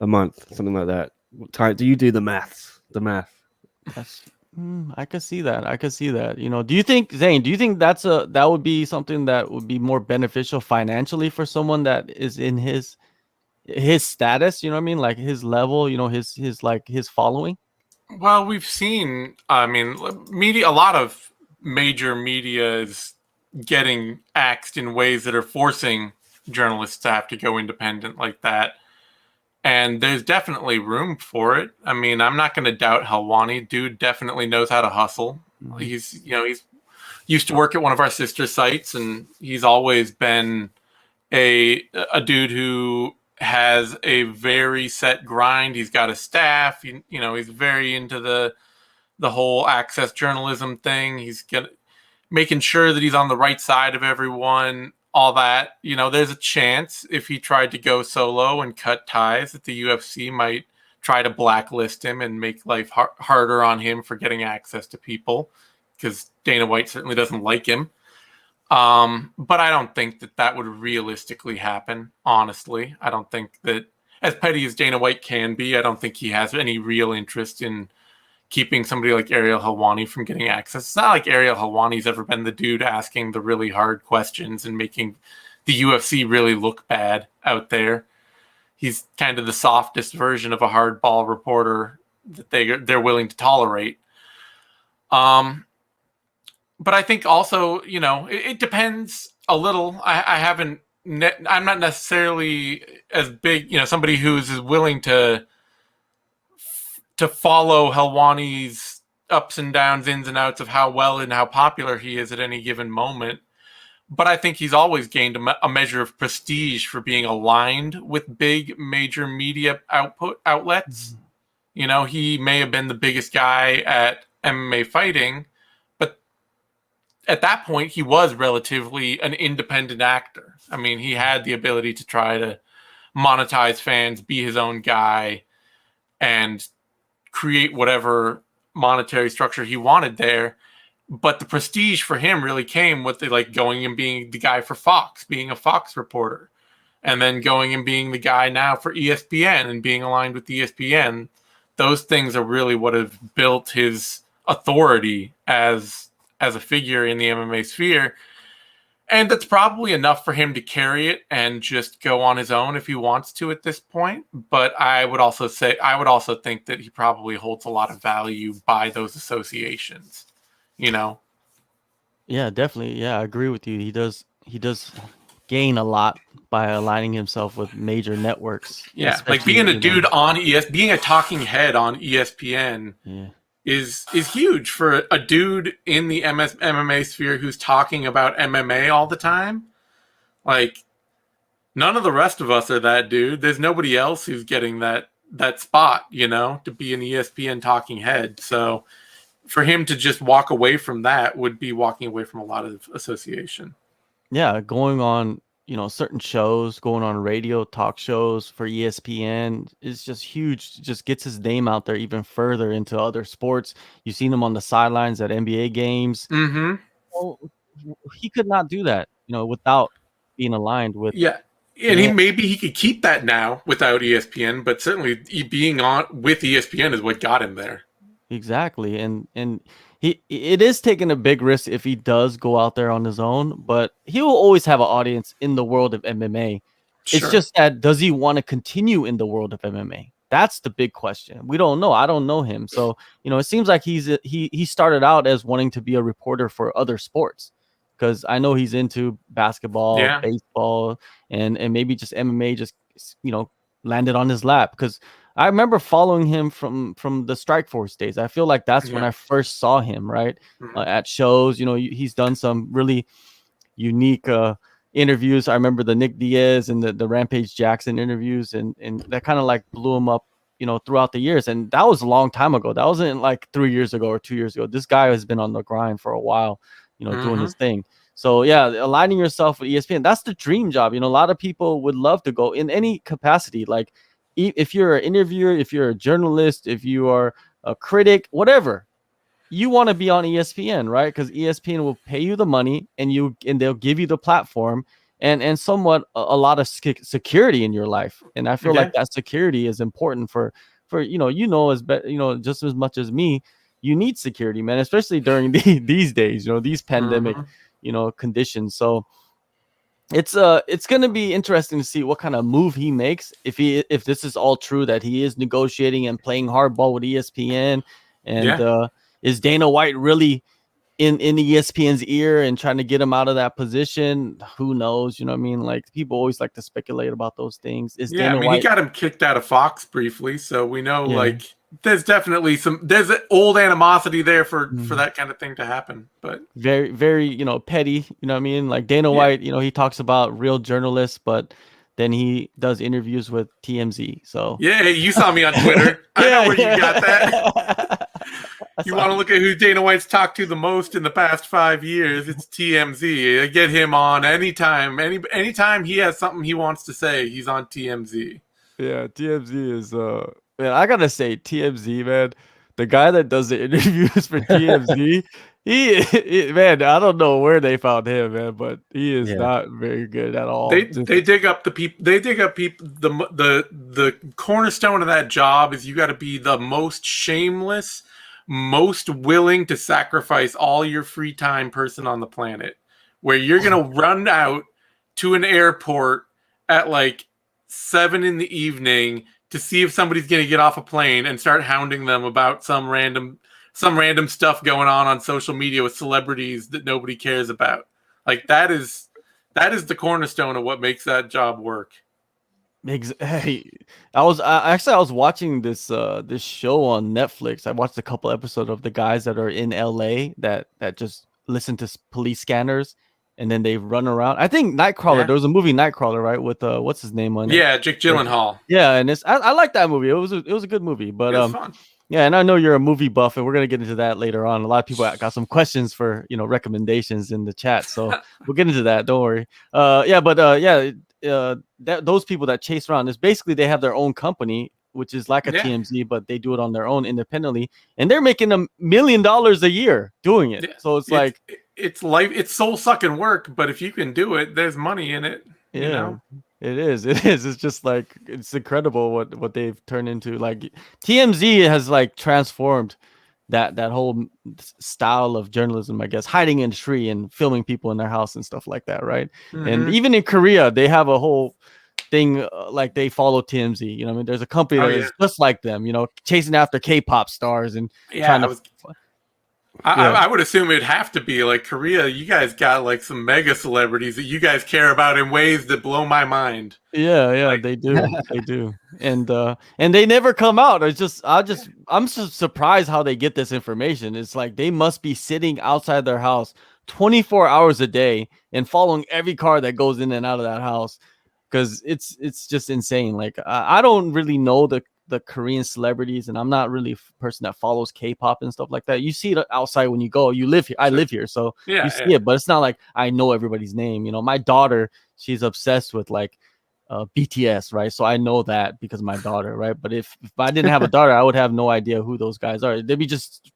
a month, something like that. What time do you do the math? That's, I could see that. Do you think, Zane? Do you think that would be something that would be more beneficial financially for someone that is in his status? You know what I mean? Like his level. His following. Well, we've seen. I mean, media. A lot of major media is getting axed in ways that are forcing journalists to have to go independent like that. And there's definitely room for it. I mean, I'm not going to doubt Helwani. Dude definitely knows how to hustle. Mm-hmm. He's used to work at one of our sister sites, and he's always been a dude who has a very set grind. He's got a staff. He's very into the whole access journalism thing. He's making sure that he's on the right side of everyone. all that, you know, there's a chance if he tried to go solo and cut ties that the UFC might try to blacklist him and make life harder on him for getting access to people, because Dana White certainly doesn't like him. But I don't think that would realistically happen, honestly. I don't think that, as petty as Dana White can be, I don't think he has any real interest in keeping somebody like Ariel Helwani from getting access. It's not like Ariel Helwani's ever been the dude asking the really hard questions and making the UFC really look bad out there. He's kind of the softest version of a hardball reporter that they're willing to tolerate. But I think also, you know, it depends a little. I'm not necessarily as big, you know, somebody who's as willing to follow Helwani's ups and downs, ins and outs of how well and how popular he is at any given moment. But I think he's always gained a measure of prestige for being aligned with big major media outlets. Mm-hmm. You know, he may have been the biggest guy at MMA fighting, but at that point he was relatively an independent actor. I mean, he had the ability to try to monetize fans, be his own guy, and create whatever monetary structure he wanted there. But the prestige for him really came with going and being the guy for Fox, being a Fox reporter, and then going and being the guy now for ESPN and being aligned with ESPN. Those things are really what have built his authority as a figure in the MMA sphere. And that's probably enough for him to carry it and just go on his own if he wants to at this point. But I would also think that he probably holds a lot of value by those associations, you know? Yeah, definitely. Yeah, I agree with you. He does gain a lot by aligning himself with major networks. Yeah, like being a dude on being a talking head on ESPN. Yeah. is huge for a dude in the MMA sphere who's talking about MMA all the time. Like, none of the rest of us are that dude. There's nobody else who's getting that spot, you know, to be an ESPN talking head. So for him to just walk away from that would be walking away from a lot of association. Yeah, going on, you know, certain shows, going on radio talk shows for ESPN is just huge. Just gets his name out there even further into other sports. You've seen him on the sidelines at NBA games. Mm-hmm. Well, he could not do that, you know, without being aligned with. Yeah, and maybe he could keep that now without ESPN, but certainly being on with ESPN is what got him there. Exactly, and it is taking a big risk if he does go out there on his own, but he will always have an audience in the world of MMA. Sure. It's just that, does he want to continue in the world of MMA? That's the big question. We don't know. I don't know him. So, you know, it seems like he started out as wanting to be a reporter for other sports, because I know he's into basketball, baseball, and maybe just MMA just, you know, landed on his lap. Because I remember following him from the Strikeforce days. I feel like that's when I first saw him, right? At shows. You know, he's done some really unique interviews. I remember the Nick Diaz and the Rampage Jackson interviews, and that kind of like blew him up, you know, throughout the years. And that was a long time ago. That wasn't like 3 years ago or 2 years ago. This guy has been on the grind for a while, you know, doing his thing. So yeah, aligning yourself with ESPN, that's the dream job. You know, a lot of people would love to go in any capacity. Like, if you're an interviewer, if you're a journalist, if you are a critic, whatever, you want to be on ESPN, right? Because ESPN will pay you the money, and they'll give you the platform and somewhat a lot of security in your life. And I feel like that security is important for just as much as me. You need security, man, especially during these days, you know, these pandemic, you know, conditions. So it's going to be interesting to see what kind of move he makes, if this is all true, that he is negotiating and playing hardball with ESPN, and is Dana White really in ESPN's ear and trying to get him out of that position? Who knows? You know what I mean? Like, people always like to speculate about those things. Dana White... he got him kicked out of Fox briefly, so we know like there's definitely there's an old animosity there for that kind of thing to happen. But very, very, you know, petty, you know what I mean? Like Dana White, you know, he talks about real journalists, but then he does interviews with TMZ. So yeah, you saw me on Twitter. I know where you got that. You want to look at who Dana White's talked to the most in the past 5 years? It's TMZ. I get him on anytime. Anytime he has something he wants to say, he's on TMZ. Yeah, TMZ is man, I gotta say TMZ, man. The guy that does the interviews for TMZ, man, I don't know where they found him, man, but he is not very good at all. They dig up the people. They dig up people. The cornerstone of that job is you got to be the most shameless, most willing to sacrifice all your free time person on the planet. Where you're gonna run out to an airport at like 7 p.m. to see if somebody's going to get off a plane and start hounding them about some random stuff going on social media with celebrities that nobody cares about. Like that is the cornerstone of what makes that job work. Hey, I was watching this show on Netflix. I watched a couple episodes of the guys that are in LA that just listen to police scanners. And then they run around. I think Nightcrawler. Yeah. There was a movie Nightcrawler, right? With what's his name on it? Yeah, Jake Gyllenhaal. Yeah, and I like that movie. It was a good movie. But fun. Yeah, and I know you're a movie buff, and we're gonna get into that later on. A lot of people got some questions for recommendations in the chat, so we'll get into that. Don't worry. Those people that chase around is basically they have their own company, which is like a TMZ, but they do it on their own independently, and they're making $1 million a year doing it. Yeah. So it's life. It's soul sucking work, but if you can do it, there's money in it. Yeah, you know? It is. It's just like it's incredible what they've turned into. Like TMZ has like transformed that whole style of journalism, I guess, hiding in a tree and filming people in their house and stuff like that, right? Mm-hmm. And even in Korea, they have a whole thing like they follow TMZ. You know, I mean, there's a company that is just like them. You know, chasing after K-pop stars and trying to. I would assume it'd have to be like Korea. You guys got like some mega celebrities that you guys care about in ways that blow my mind. Yeah, they do. They do. And they never come out. I'm just surprised how they get this information. It's like they must be sitting outside their house 24 hours a day and following every car that goes in and out of that house. Because it's just insane. Like I don't really know the Korean celebrities, and I'm not really a person that follows K-pop and stuff like that. You see it outside when you go. You live here. I live here, so you see it. But it's not like I know everybody's name. You know, my daughter, she's obsessed with like BTS, right? So I know that because of my daughter, right? But if I didn't have a daughter, I would have no idea who those guys are. There'd just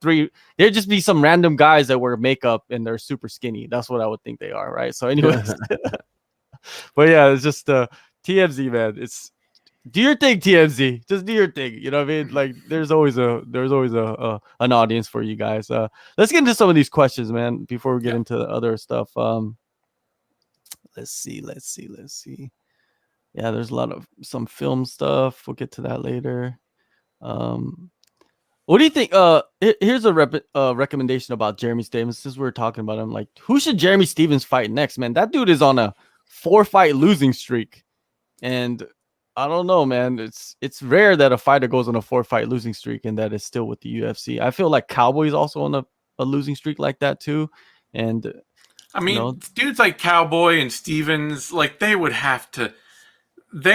be some random guys that wear makeup and they're super skinny. That's what I would think they are, right? So anyways. But yeah, it's just TMZ, man. It's do your thing, TMZ. Just do your thing. You know what I mean? Like there's always an audience for you guys. Let's get into some of these questions, man, before we get into other stuff. Let's see. Yeah, there's a lot of some film stuff. We'll get to that later. What do you think? Here's a recommendation about Jeremy Stevens. Since we're talking about him, like who should Jeremy Stevens fight next, man? That dude is on a 4-fight losing streak, and I don't know, man. It's rare that a fighter goes on a 4-fight losing streak and that is still with the UFC. I feel like Cowboy's also on a losing streak like that too. And I mean, dudes like Cowboy and Stevens, like they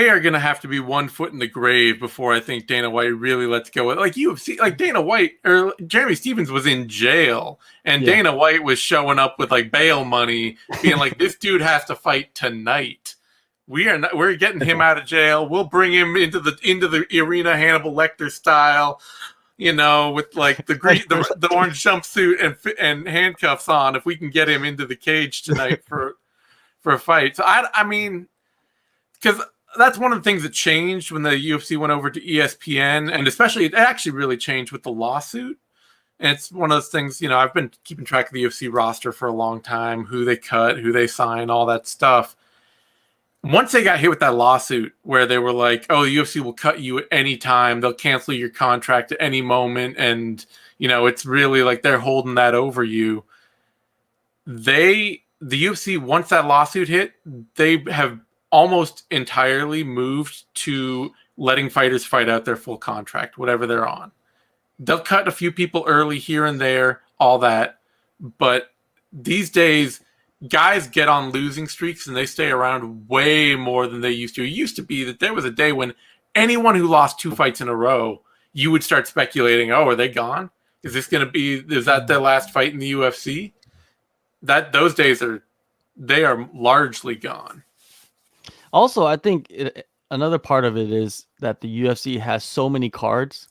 are gonna have to be 1 foot in the grave before I think Dana White really lets go. Like UFC, like Dana White or Jeremy Stevens was in jail, and Dana White was showing up with like bail money, being like, "This dude has to fight tonight. We're getting him out of jail. We'll bring him into the arena, Hannibal Lecter style, you know, with like the orange jumpsuit and handcuffs on. If we can get him into the cage tonight for a fight." So I mean, because that's one of the things that changed when the UFC went over to ESPN, and especially it actually really changed with the lawsuit. And it's one of those things, you know, I've been keeping track of the UFC roster for a long time, who they cut, who they sign, all that stuff. Once they got hit with that lawsuit where they were like, oh, the UFC will cut you at any time, they'll cancel your contract at any moment, and, you know, it's really like they're holding that over you. The UFC, once that lawsuit hit, they have almost entirely moved to letting fighters fight out their full contract, whatever they're on. They'll cut a few people early here and there, all that. But these days, guys get on losing streaks and they stay around way more than they used to. It used to be that there was a day when anyone who lost 2 fights in a row, you would start speculating, oh, are they gone? Is that their last fight in the UFC? Those days are largely gone. Also, I think another part of it is that the UFC has so many cards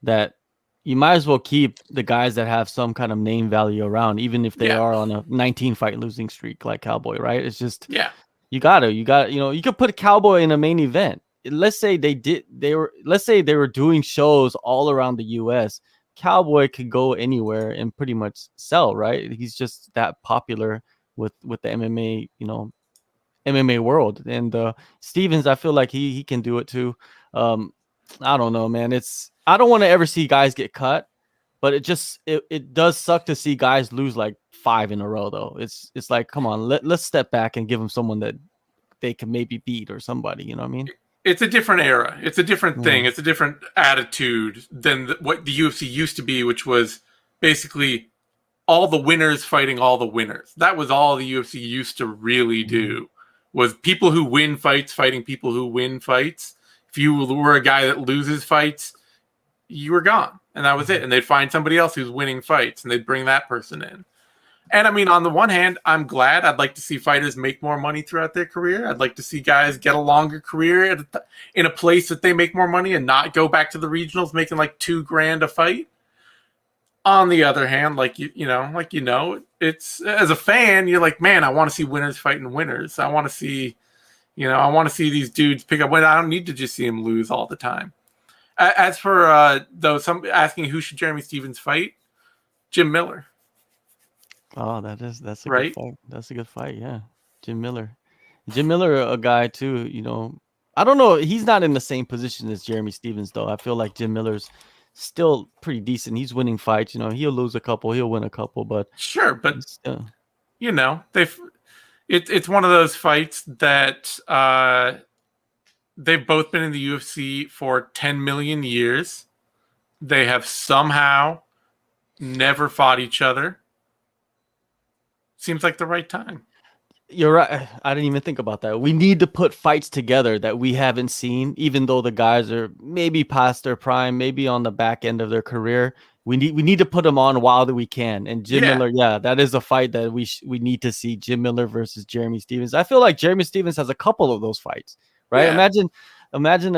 that you might as well keep the guys that have some kind of name value around, even if they are on a 19 fight losing streak like Cowboy, right? It's just, you gotta, you could put a Cowboy in a main event. Let's say they were doing shows all around the US. Cowboy could go anywhere and pretty much sell, right? He's just that popular with the MMA, MMA world. And Stevens, I feel like he can do it too. I don't know, man. I don't want to ever see guys get cut, but it does suck to see guys lose like 5 in a row though. It's like, come on, let's step back and give them someone that they can maybe beat or somebody, you know what I mean? It's a different era. It's a different thing. It's a different attitude than what the UFC used to be, which was basically all the winners fighting all the winners. That was all the UFC used to really do, was people who win fights fighting people who win fights. If you were a guy that loses fights, you were gone. And that was it. And they'd find somebody else who's winning fights, and they'd bring that person in. And I mean, on the one hand, I'm glad. I'd like to see fighters make more money throughout their career. I'd like to see guys get a longer career in a place that they make more money and not go back to the regionals making like $2,000 a fight. On the other hand, it's, as a fan, you're like, man, I want to see winners fighting winners. I want to see, these dudes pick up wins. I don't need to just see them lose all the time. As for some asking who should Jeremy Stevens fight, Jim Miller. Oh, that's a good fight. That's a good fight. Yeah, Jim Miller, a guy too. I don't know. He's not in the same position as Jeremy Stevens though. I feel like Jim Miller's still pretty decent. He's winning fights. He'll lose a couple, he'll win a couple, but sure. But it's one of those fights that they've both been in the UFC for 10 million years. They have somehow never fought each other. Seems like the right time. You're right. I didn't even think about that. We need to put fights together that we haven't seen, even though the guys are maybe past their prime, maybe on the back end of their career. We need to put them on while that we can. And Jim Miller, that is a fight that we need to see. Jim Miller versus Jeremy Stevens. I feel like Jeremy Stevens has a couple of those fights, right? Yeah. Imagine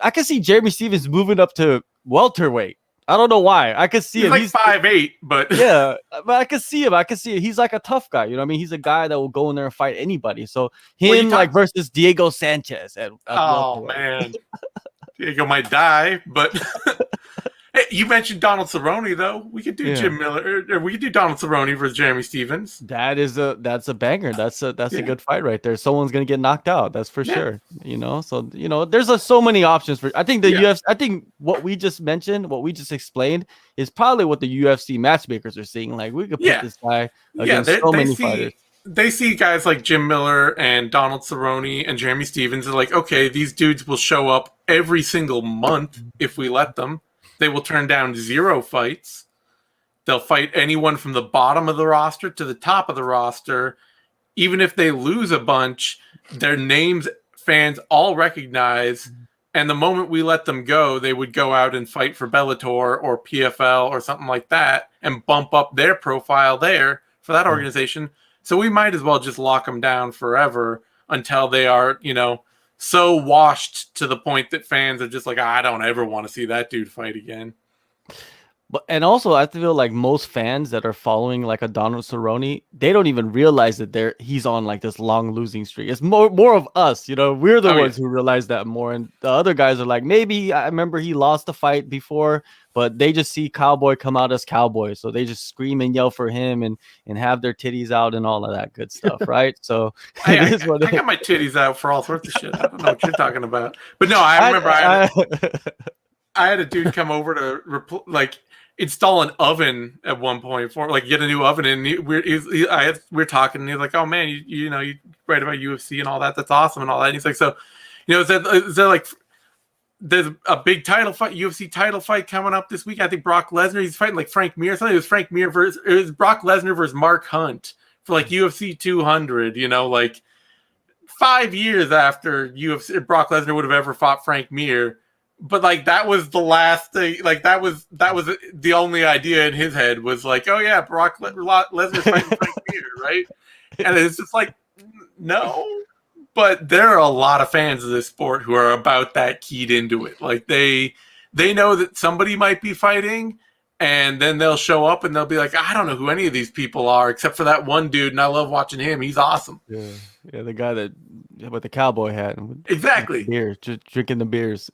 I can see Jeremy Stevens moving up to welterweight. I don't know why. I could see him. He's 5'8", but yeah, but I could see him. He's like a tough guy. You know what I mean? He's a guy that will go in there and fight anybody. So him versus Diego Sanchez. Man, Diego might die. But hey, you mentioned Donald Cerrone though. We could do Jim Miller, or we could do Donald Cerrone versus Jeremy Stevens. That's a banger. That's a good fight right there. Someone's gonna get knocked out. That's for sure. So there's so many options for. I think the UFC. I think what we just mentioned, what we just explained, is probably what the UFC matchmakers are seeing. Like we could put this guy against so many fighters. They see guys like Jim Miller and Donald Cerrone and Jeremy Stevens. They're like, okay, these dudes will show up every single month if we let them. They will turn down 0 fights. They'll fight anyone from the bottom of the roster to the top of the roster. Even if they lose a bunch, their names fans all recognize. And the moment we let them go, they would go out and fight for Bellator or PFL or something like that and bump up their profile there for that organization. So we might as well just lock them down forever until they are, so washed to the point that fans are just like, I don't ever want to see that dude fight again. And also, I feel like most fans that are following like a Donald Cerrone, they don't even realize that he's on like this long losing streak. It's more of us, we're the ones who realize that more. And the other guys are like, maybe I remember he lost a fight before, but they just see Cowboy come out as Cowboy, so they just scream and yell for him and have their titties out and all of that good stuff, right? So I got my titties out for all sorts of shit. I don't know what you're talking about, but no, I remember I had a dude come over to install an oven at one point for get a new oven, and we're talking, and he's like, oh man, you write about UFC and all that. That's awesome and all that. And he's like, so is there like. There's a big title fight, UFC title fight coming up this week. I think Brock Lesnar, he's fighting like Frank Mir. Something it was Brock Lesnar versus Mark Hunt for like UFC 200. 5 years after Brock Lesnar would have ever fought Frank Mir, But like that was the last thing. Like that was the only idea in his head was like, oh yeah, Brock Lesnar's fighting Frank Mir, right? And it's just like, no. But there are a lot of fans of this sport who are about that keyed into it. Like they know that somebody might be fighting, and then they'll show up and they'll be like, I don't know who any of these people are except for that one dude, and I love watching him. He's awesome. Yeah, the guy that with the cowboy hat and Exactly. beer, drinking the beers.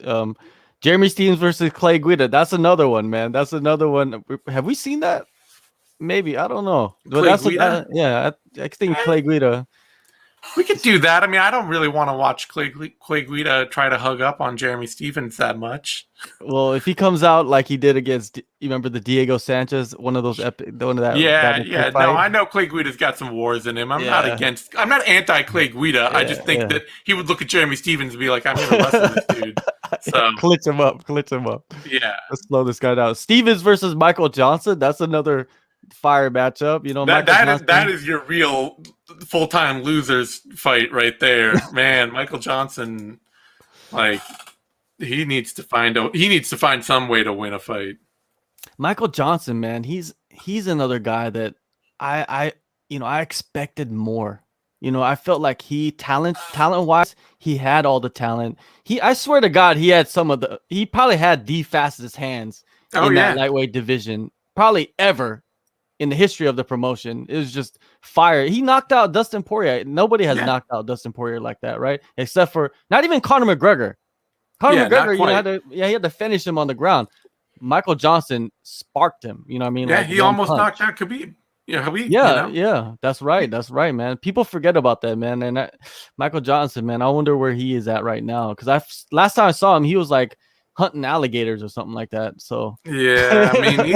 Jeremy Stevens versus Clay Guida. That's another one, man. That's another one. Have we seen that? Maybe, I don't know. But Clay that's Guida? yeah. I think Clay Guida. We could do that. I mean, I don't really want to watch Clay Guida try to hug up on Jeremy Stevens that much. Well, if he comes out like he did against, you remember the Diego Sanchez, one of those epic, one of that. Yeah. No, I know Clay Guida's got some wars in him. I'm not anti Clay Guida. I just think that he would look at Jeremy Stevens and be like, I'm gonna wrestle this dude. So glitch him up. Yeah. Let's slow this guy down. Stevens versus Michael Johnson. That's another fire matchup. You know, that is your real full-time losers fight right there. Man, Michael Johnson, like he needs to find some way to win a fight. Michael Johnson, man, he's another guy that I expected more. You know, I felt like talent-wise, he had all the talent. I swear to God, he probably had the fastest hands in that lightweight division, probably ever in the history of the promotion. It was just fire. He knocked out Dustin Poirier. Nobody has knocked out Dustin Poirier like that, right? Except for not even Conor McGregor. McGregor, he had to finish him on the ground. Michael Johnson sparked him. You know what I mean? Yeah, like he almost knocked out Khabib. Yeah, that's right, man. People forget about that, man. And Michael Johnson, man, I wonder where he is at right now. Because last time I saw him, he was like hunting alligators or something like that. So yeah, I mean,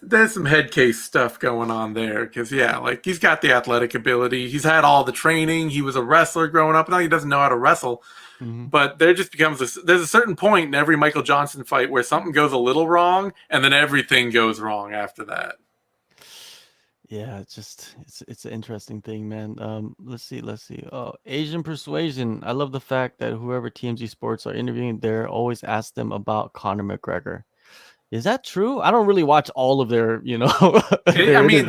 there's some head case stuff going on there. Because like he's got the athletic ability, he's had all the training. He was a wrestler growing up. Now he doesn't know how to wrestle. Mm-hmm. But there just becomes there's a certain point in every Michael Johnson fight where something goes a little wrong, and then everything goes wrong after that. Yeah, it's an interesting thing, man. Let's see. Oh, Asian Persuasion. I love the fact that whoever TMZ Sports are interviewing, they're always ask them about Conor McGregor. Is that true? I don't really watch all of their, I mean,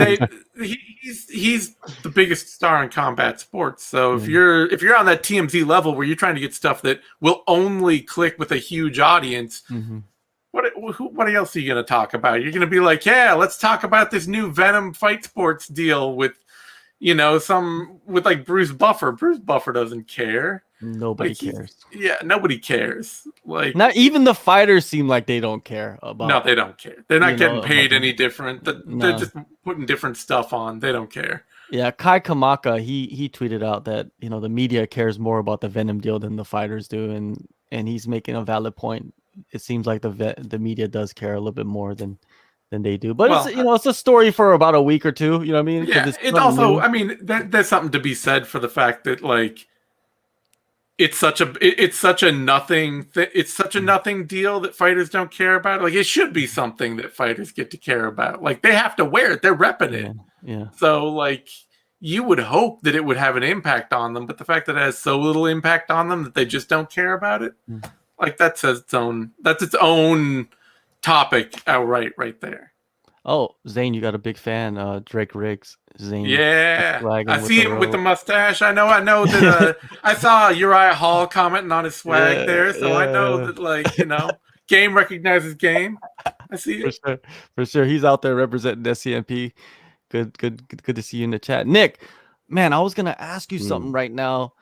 he's the biggest star in combat sports. So if you're on that TMZ level where you're trying to get stuff that will only click with a huge audience. Mm-hmm. What else are you going to talk about? You're going to be like, yeah, let's talk about this new Venom Fight Sports deal with, with like Bruce Buffer. Bruce Buffer doesn't care. Nobody cares. Yeah, nobody cares. Like, not even the fighters seem like they don't care about. No, they don't care. They're not getting paid any different. They're just putting different stuff on. They don't care. Yeah, Kai Kamaka, he tweeted out that the media cares more about the Venom deal than the fighters do, and he's making a valid point. It seems like the media does care a little bit more than they do, but it's a story for about a week or two. You know what I mean? Yeah. It's also, new. I mean, there's something to be said for the fact that like it's such a nothing deal that fighters don't care about. Like it should be something that fighters get to care about. Like they have to wear it. They're repping it. Yeah. So like you would hope that it would have an impact on them, but the fact that it has so little impact on them that they just don't care about it. Like that's its own topic outright right there. Oh, Zane, you got a big fan, Drake Riggs. Zane, yeah, I see him with the mustache. I know that I saw Uriah Hall commenting on his swag there, so I know that game recognizes game. I see it for sure. He's out there representing SCMP. Good to see you in the chat, Nick. Man, I was gonna ask you something right now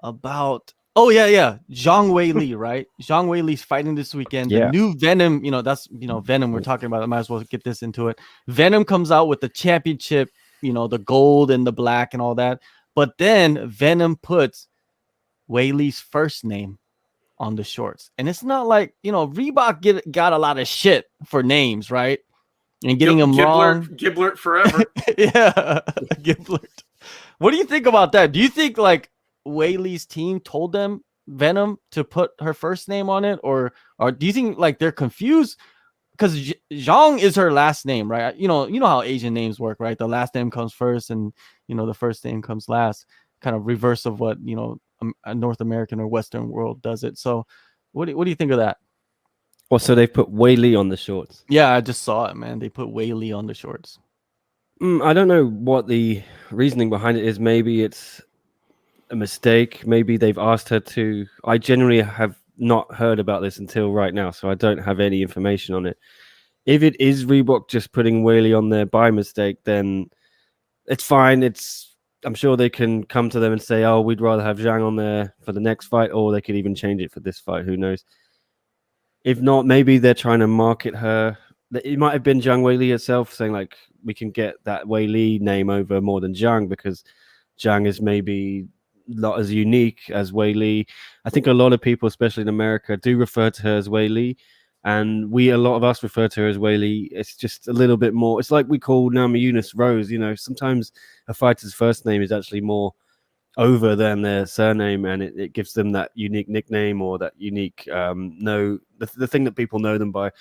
about. Oh yeah, Zhang Weili, right? Zhang Weili's fighting this weekend. Yeah. The new Venom, that's Venom we're talking about. I might as well get this into it. Venom comes out with the championship, the gold and the black and all that. But then Venom puts Weili's first name on the shorts. And it's not like, Reebok got a lot of shit for names, right? And getting them wrong. Giblert forever. Yeah, Giblert. What do you think about that? Do you think like Weili's team told them Venom to put her first name on it, or do you think like they're confused because Zhang is her last name, right? You know how Asian names work, right? The last name comes first, and the first name comes last. Kind of reverse of what a North American or Western world does it. So, what do you think of that? Well, so they've put Wei Li on the shorts. Yeah, I just saw it, man. They put Wei Li on the shorts. I don't know what the reasoning behind it is. Maybe it's a mistake. Maybe they've asked her to. I generally have not heard about this until right now, so I don't have any information on it. If it is Reebok just putting Wei Li on there by mistake, then it's fine. I'm sure they can come to them and say, "Oh, we'd rather have Zhang on there for the next fight," or they could even change it for this fight. Who knows? If not, maybe they're trying to market her. It might have been Zhang Wei Li herself saying, like, we can get that Wei Li name over more than Zhang because Zhang is maybe not as unique as Wei Li. I think a lot of people, especially in America, do refer to her as Wei Li. And a lot of us refer to her as Wei Li. It's just a little bit more. It's like we call Naomi Eunice Rose. You know, sometimes a fighter's first name is actually more over than their surname, and it gives them that unique nickname or that unique the thing that people know them by.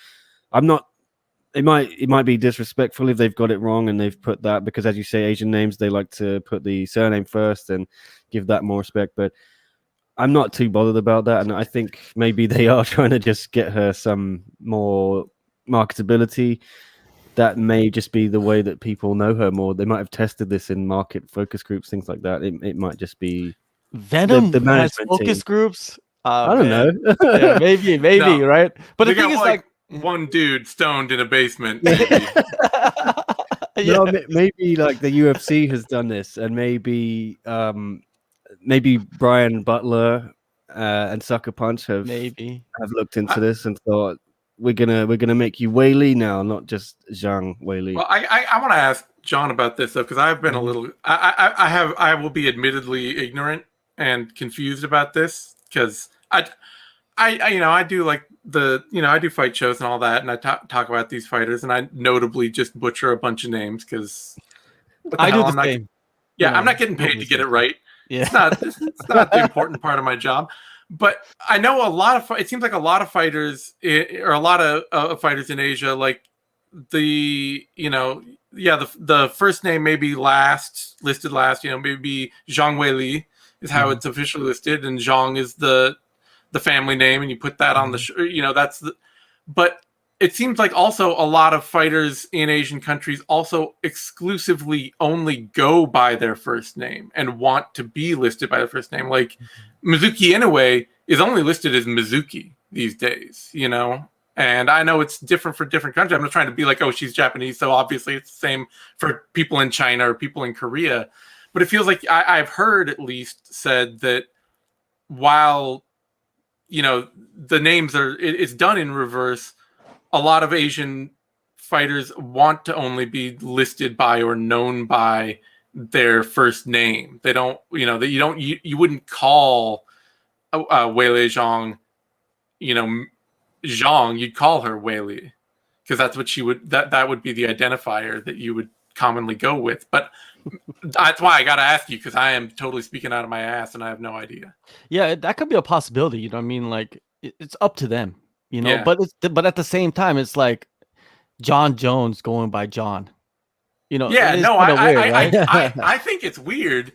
It might be disrespectful if they've got it wrong and they've put that, because as you say, Asian names, they like to put the surname first and give that more respect. But I'm not too bothered about that, and I think maybe they are trying to just get her some more marketability. That may just be the way that people know her more. They might have tested this in market focus groups, things like that. It might just be Venom the has management focus team. groups. I don't know. Yeah, maybe, No. right? But the They thing got is, like one dude stoned in a basement. Maybe. yeah, No, maybe like the UFC has done this, and maybe Brian Butler and Sucker Punch have looked into this and thought, we're gonna make you Wei Li now, not just Zhang Wei Li. Well, I want to ask John about this though, because I've been a little. I will be admittedly ignorant and confused about this because I do like I do fight shows and all that, and I talk about these fighters, and I notably just butcher a bunch of names because I do the same. Yeah, I'm not getting paid to get it right. Yeah. It's not the important part of my job. But I know it seems like a lot of fighters or a lot of fighters in Asia, like the first name may be listed last, maybe Zhang Wei Li is how it's officially listed. And Zhang is the family name, and you put that on the, but it seems like also a lot of fighters in Asian countries also exclusively only go by their first name and want to be listed by their first name. Like Mizuki Inoue is only listed as Mizuki these days, and I know it's different for different countries. I'm not trying to be like, oh, she's Japanese, so obviously it's the same for people in China or people in Korea. But it feels like I've heard at least said that while, the names it's done in reverse, a lot of Asian fighters want to only be listed by or known by their first name. They don't, you wouldn't call Weili Zhang, Zhang, you'd call her Weili because that's what she would, that would be the identifier that you would commonly go with. But that's why I got to ask you, because I am totally speaking out of my ass and I have no idea. Yeah, that could be a possibility. You know what I mean? Like it's up to them. Yeah. But at the same time, it's like John Jones going by John. Yeah, no, I think it's weird,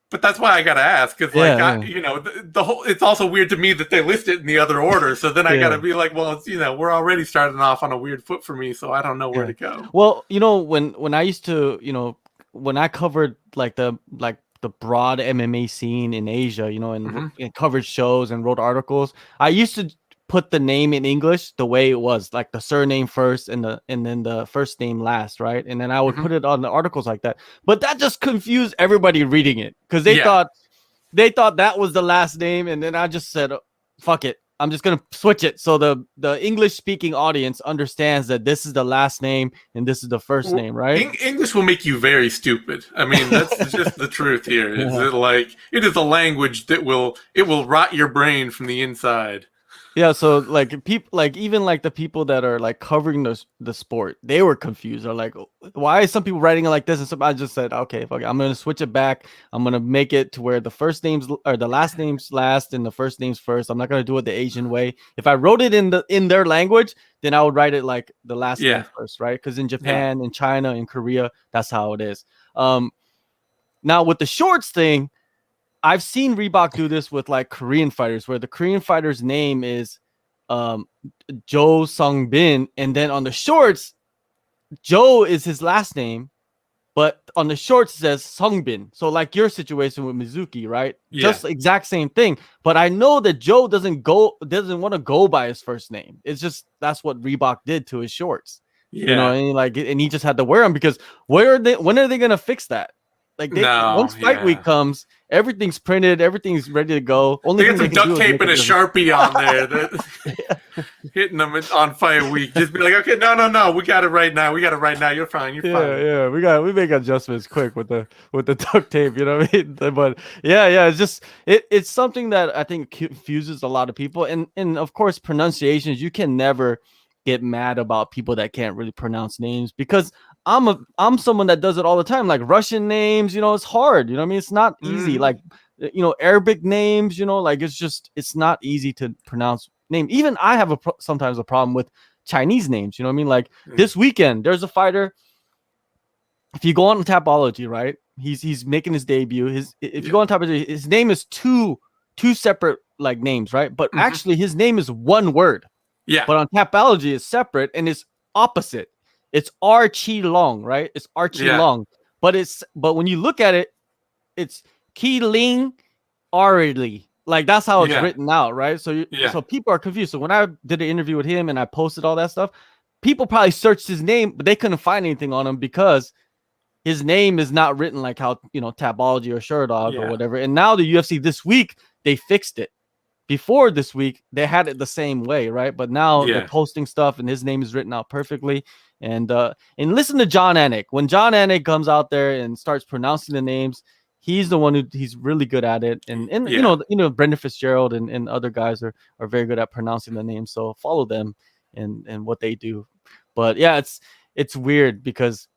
but that's why I gotta ask, because the whole, it's also weird to me that they list it in the other order. So then I gotta be like, well, it's, we're already starting off on a weird foot for me, so I don't know where to go. Well, when I used to, when I covered the broad MMA scene in Asia, and covered shows and wrote articles, I used to put the name in English the way it was, like the surname first and then the first name last, right? And then I would put it on the articles like that. But that just confused everybody reading it because they thought that was the last name, and then I just said, fuck it, I'm just gonna switch it so the English speaking audience understands that this is the last name and this is the first name, right? English will make you very stupid. I mean, that's just the truth here. Is it is a language that will rot your brain from the inside. Yeah, so even the people that are like covering the sport, they were confused. They're like, why is some people writing it like this? And so I just said, okay, fuck it, I'm gonna switch it back. I'm gonna make it to where the first names or the last names last and the first names first. I'm not gonna do it the Asian way. If I wrote it in their language, then I would write it like the last name first, right? Because in Japan, in China, in Korea, that's how it is. Now with the shorts thing, I've seen Reebok do this with like Korean fighters, where the Korean fighter's name is Joe Sung Bin, and then on the shorts, Joe is his last name, but on the shorts it says Sungbin. So like your situation with Mizuki, right? Yeah. Just exact same thing. But I know that Joe doesn't want to go by his first name. It's just that's what Reebok did to his shorts. Yeah. You know, and he just had to wear them because when are they gonna fix that? Like once fight week comes, everything's printed, everything's ready to go. Only they got some duct tape and a Sharpie on there that hitting them on fight week. Just be like, okay, no, we got it right now. You're fine. You're fine. Yeah. We make adjustments quick with the duct tape. You know what I mean? But yeah, it's just it's something that I think confuses a lot of people, and of course pronunciations. You can never get mad about people that can't really pronounce names because I'm someone that does it all the time. Like Russian names, you know, it's hard. You know what I mean? It's not easy. Like, you know, Arabic names, you know, like it's not easy to pronounce name. Even I have sometimes a problem with Chinese names. You know what I mean? Like this weekend, there's a fighter. If you go on Tapology, right? He's making his debut. If you go on Tapology, his name is two separate like names, right? But actually his name is one word. Yeah. But on Tapology it's separate and it's opposite. It's Archie Long, right? It's Archie Long. But when you look at it, it's Ki Ling Arley. Like that's how it's written out, right? So so people are confused. So when I did an interview with him and I posted all that stuff, people probably searched his name, but they couldn't find anything on him because his name is not written like how, you know, Tapology or Sherdog or whatever. And now the UFC this week, they fixed it. Before this week, they had it the same way, right? But now they're posting stuff and his name is written out perfectly. And listen to John Anik. When John Anik comes out there and starts pronouncing the names, he's the one he's really good at it. And you know, Brendan Fitzgerald and other guys are very good at pronouncing the names. So follow them and what they do. But yeah, it's weird because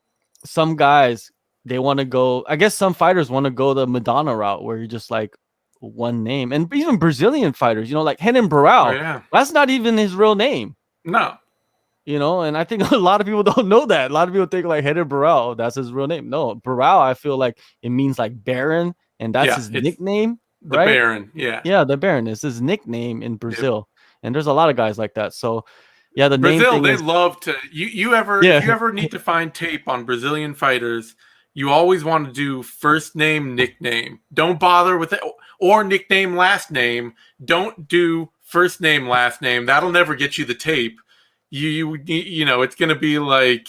some guys they want to go. I guess some fighters want to go the Madonna route where you're just like one name, and even Brazilian fighters, you know, like Renan Barão. That's not even his real name. No. You know, and I think a lot of people don't know that. A lot of people think like Renan Barão, that's his real name. No, Barão, I feel like it means like Baron, and that's his nickname. The right? Baron, yeah, the Baron is his nickname in Brazil, and there's a lot of guys like that. So, yeah, the Brazil, name thing they love to. If you ever need to find tape on Brazilian fighters, you always want to do first name, nickname. Don't bother with it, or nickname, last name. Don't do first name, last name. That'll never get you the tape. You know, it's gonna be like,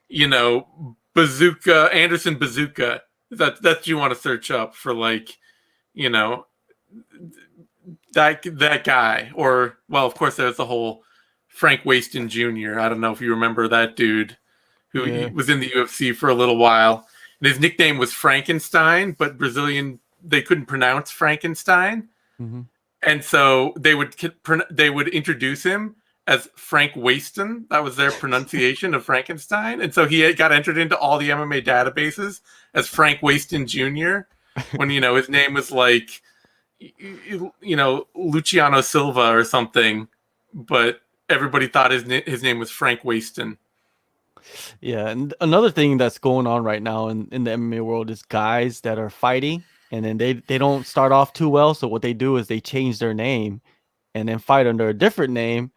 you know, Bazooka, Anderson Bazooka. That you want to search up for, like, you know, that guy. Or, well, of course, there's the whole Frank Waston Jr. I don't know if you remember that dude who was in the UFC for a little while. And his nickname was Frankenstein, but Brazilian, they couldn't pronounce Frankenstein. Mm-hmm. And so they would introduce him as Frank Waston. That was their pronunciation of Frankenstein. And so he got entered into all the MMA databases as Frank Waston Jr. when, you know, his name was like, you know, Luciano Silva or something. But everybody thought his name was Frank Waston. Yeah, and another thing that's going on right now in the MMA world is guys that are fighting, and then they don't start off too well. So what they do is they change their name and then fight under a different name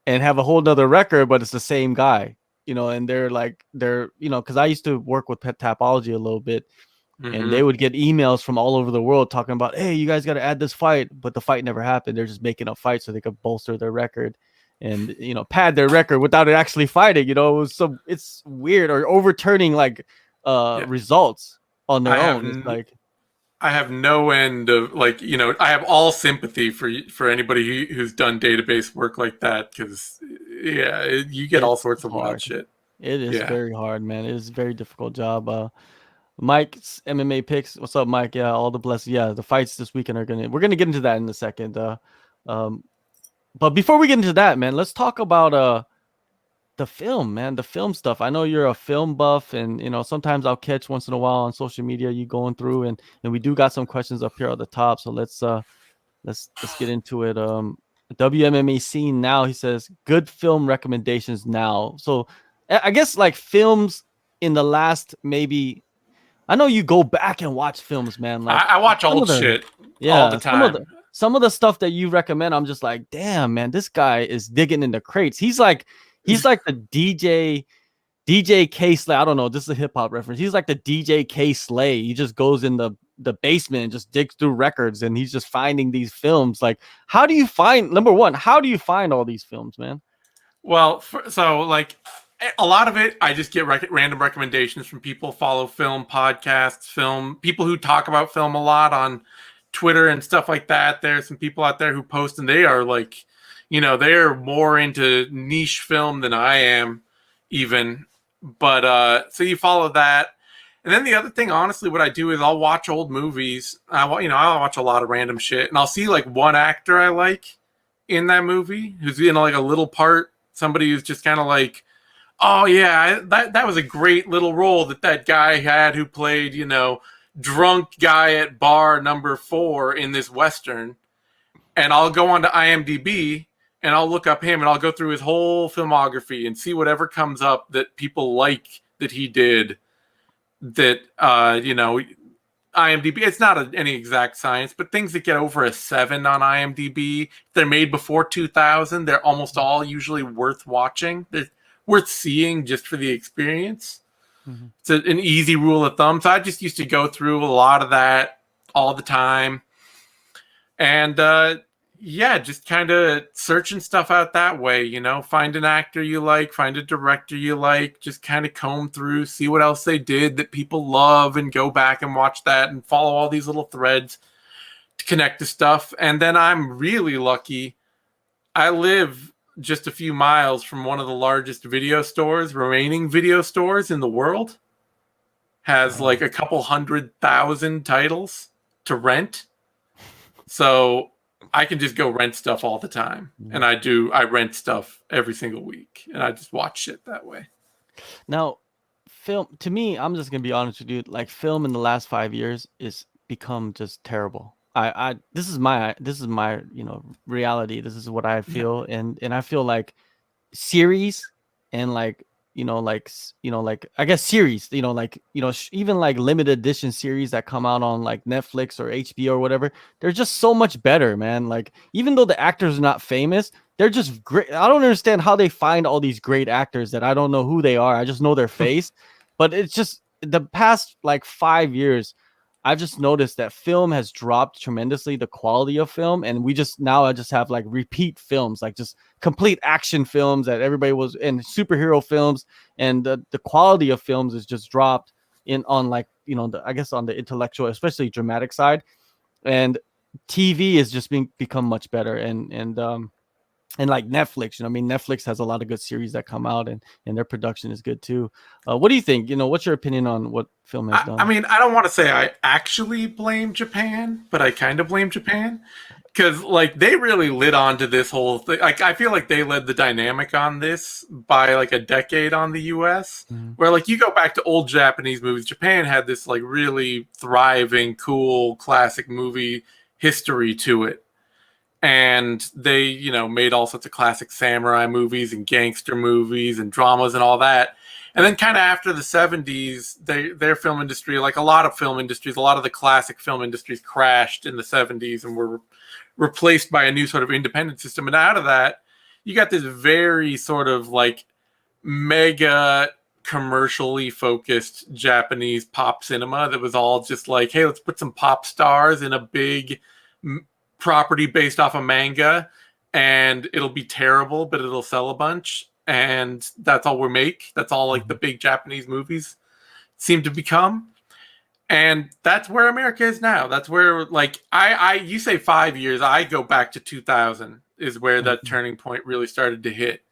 and have a whole nother record, but it's the same guy, you know, and they're, you know, because I used to work with Tapology a little bit, and they would get emails from all over the world talking about, hey, you guys got to add this fight, but the fight never happened. They're just making up fights so they could bolster their record and, you know, pad their record without it actually fighting. You know, it's weird, or overturning like results on their own. It's like, I have no end of, like, you know, I have all sympathy for anybody who's done database work like that, because you get all sorts of wild shit. It is very hard, man. It is a very difficult job. Mike's MMA picks. What's up, Mike? Yeah, all the blessings. Yeah, the fights this weekend we're gonna get into that in a second. But before we get into that, man, let's talk about the film, man, the film stuff. I know you're a film buff, and, you know, sometimes I'll catch once in a while on social media you going through, and we do got some questions up here at the top. So let's get into it. WMMA scene now, he says, good film recommendations now. So I guess like films in the last, maybe, I know you go back and watch films, man. Like I watch old shit all the time. some of the stuff that you recommend, I'm just like, damn, man, this guy is digging in the crates. He's like the DJ K Slay. I don't know. This is a hip hop reference. He's like the DJ K Slay. He just goes in the basement and just digs through records, and he's just finding these films. Like, how do you find, number one, how do you find all these films, man? Well, so like a lot of it, I just get random recommendations from people, follow film podcasts, people who talk about film a lot on Twitter and stuff like that. There's some people out there who post, and they are like, they're more into niche film than I am even. But so you follow that. And then the other thing, honestly, what I do is I'll watch old movies. I'll watch a lot of random shit, and I'll see like one actor I like in that movie who's in like a little part. Somebody who's just kind of like, oh yeah, that was a great little role that guy had who played, drunk guy at bar number 4 in this Western. And I'll go on to IMDb and I'll look up him and I'll go through his whole filmography and see whatever comes up that people like that he did. That IMDb, it's not any exact science, but things that get over a 7 on IMDb, they're made before 2000. They're almost all usually worth watching. They're worth seeing just for the experience. Mm-hmm. It's an easy rule of thumb. So I just used to go through a lot of that all the time. And just kind of searching stuff out that way, find an actor you like, find a director you like, just kind of comb through, see what else they did that people love, and go back and watch that and follow all these little threads to connect to stuff. And then I'm really lucky. I live just a few miles from one of the largest remaining video stores in the world. Has like a couple 100,000 titles to rent. So I can just go rent stuff all the time. And I rent stuff every single week, and I just watch shit that way. Now, film, to me, I'm just going to be honest with you, like film in the last 5 years is become just terrible. This is my, reality. This is what I feel. And I feel like series and like, I guess series, even like limited edition series that come out on like Netflix or HBO or whatever, they're just so much better, man. Like, even though the actors are not famous, they're just great. I don't understand how they find all these great actors that I don't know who they are. I just know their face, but it's just the past like 5 years, I've just noticed that film has dropped tremendously, the quality of film. And I just have like repeat films, like just complete action films that everybody was in, superhero films. And the quality of films is just dropped on like, I guess on the intellectual, especially dramatic side. And TV is just become much better. And like Netflix, Netflix has a lot of good series that come out, and their production is good too. What do you think? What's your opinion on what film has done? I mean, I don't want to say I actually blame Japan, but I kind of blame Japan because like they really lit onto this whole thing. Like I feel like they led the dynamic on this by like a decade on the US, where like you go back to old Japanese movies, Japan had this like really thriving, cool, classic movie history to it. And they, made all sorts of classic samurai movies and gangster movies and dramas and all that. And then kind of after the 70s, their film industry, like a lot of film industries, a lot of the classic film industries crashed in the 70s and were replaced by a new sort of independent system. And out of that, you got this very sort of like mega commercially focused Japanese pop cinema that was all just like, hey, let's put some pop stars in a big property based off a manga, and it'll be terrible, but it'll sell a bunch, and that's all we make. That's all like the big Japanese movies seem to become. And that's where America is now. That's where like you say 5 years, I go back to 2000 is where that turning point really started to hit.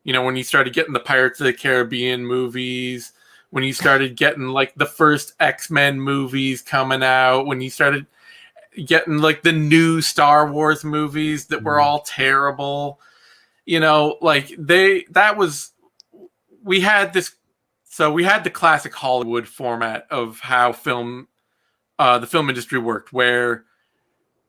When you started getting the Pirates of the Caribbean movies, when you started getting like the first X-Men movies coming out, when you started getting like the new Star Wars movies that were all terrible, we had the classic Hollywood format of how the film industry worked, where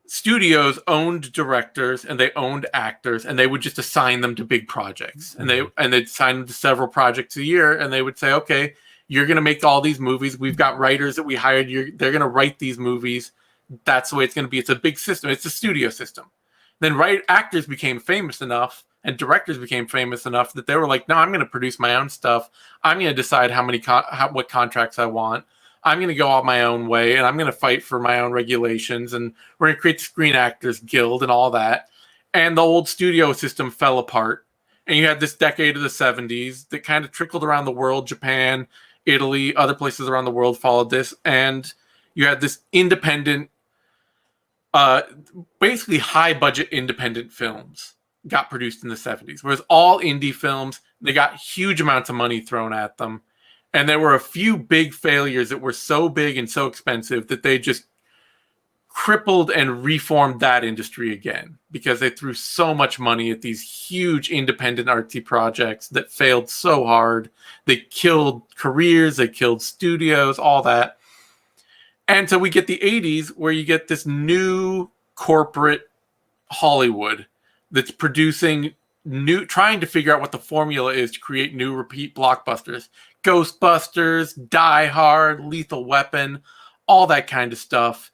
studios owned directors and they owned actors, and they would just assign them to big projects, and they'd assign them to several projects a year, and they would say, okay, you're going to make all these movies. We've got writers that we hired. They're going to write these movies. that's the way it's going to be. It's a big system. It's a studio system. Then actors became famous enough and directors became famous enough that they were like, no, I'm going to produce my own stuff. I'm going to decide what contracts I want. I'm going to go out my own way, and I'm going to fight for my own regulations, and we're going to create the Screen Actors Guild and all that. And the old studio system fell apart. And you had this decade of the 70s that kind of trickled around the world. Japan, Italy, other places around the world followed this. And you had this independent, basically high-budget independent films got produced in the 70s. Whereas all indie films, they got huge amounts of money thrown at them. And there were a few big failures that were so big and so expensive that they just crippled and reformed that industry again because they threw so much money at these huge independent artsy projects that failed so hard. They killed careers, they killed studios, all that. And so we get the 80s where you get this new corporate Hollywood that's producing trying to figure out what the formula is to create new repeat blockbusters. Ghostbusters, Die Hard, Lethal Weapon, all that kind of stuff.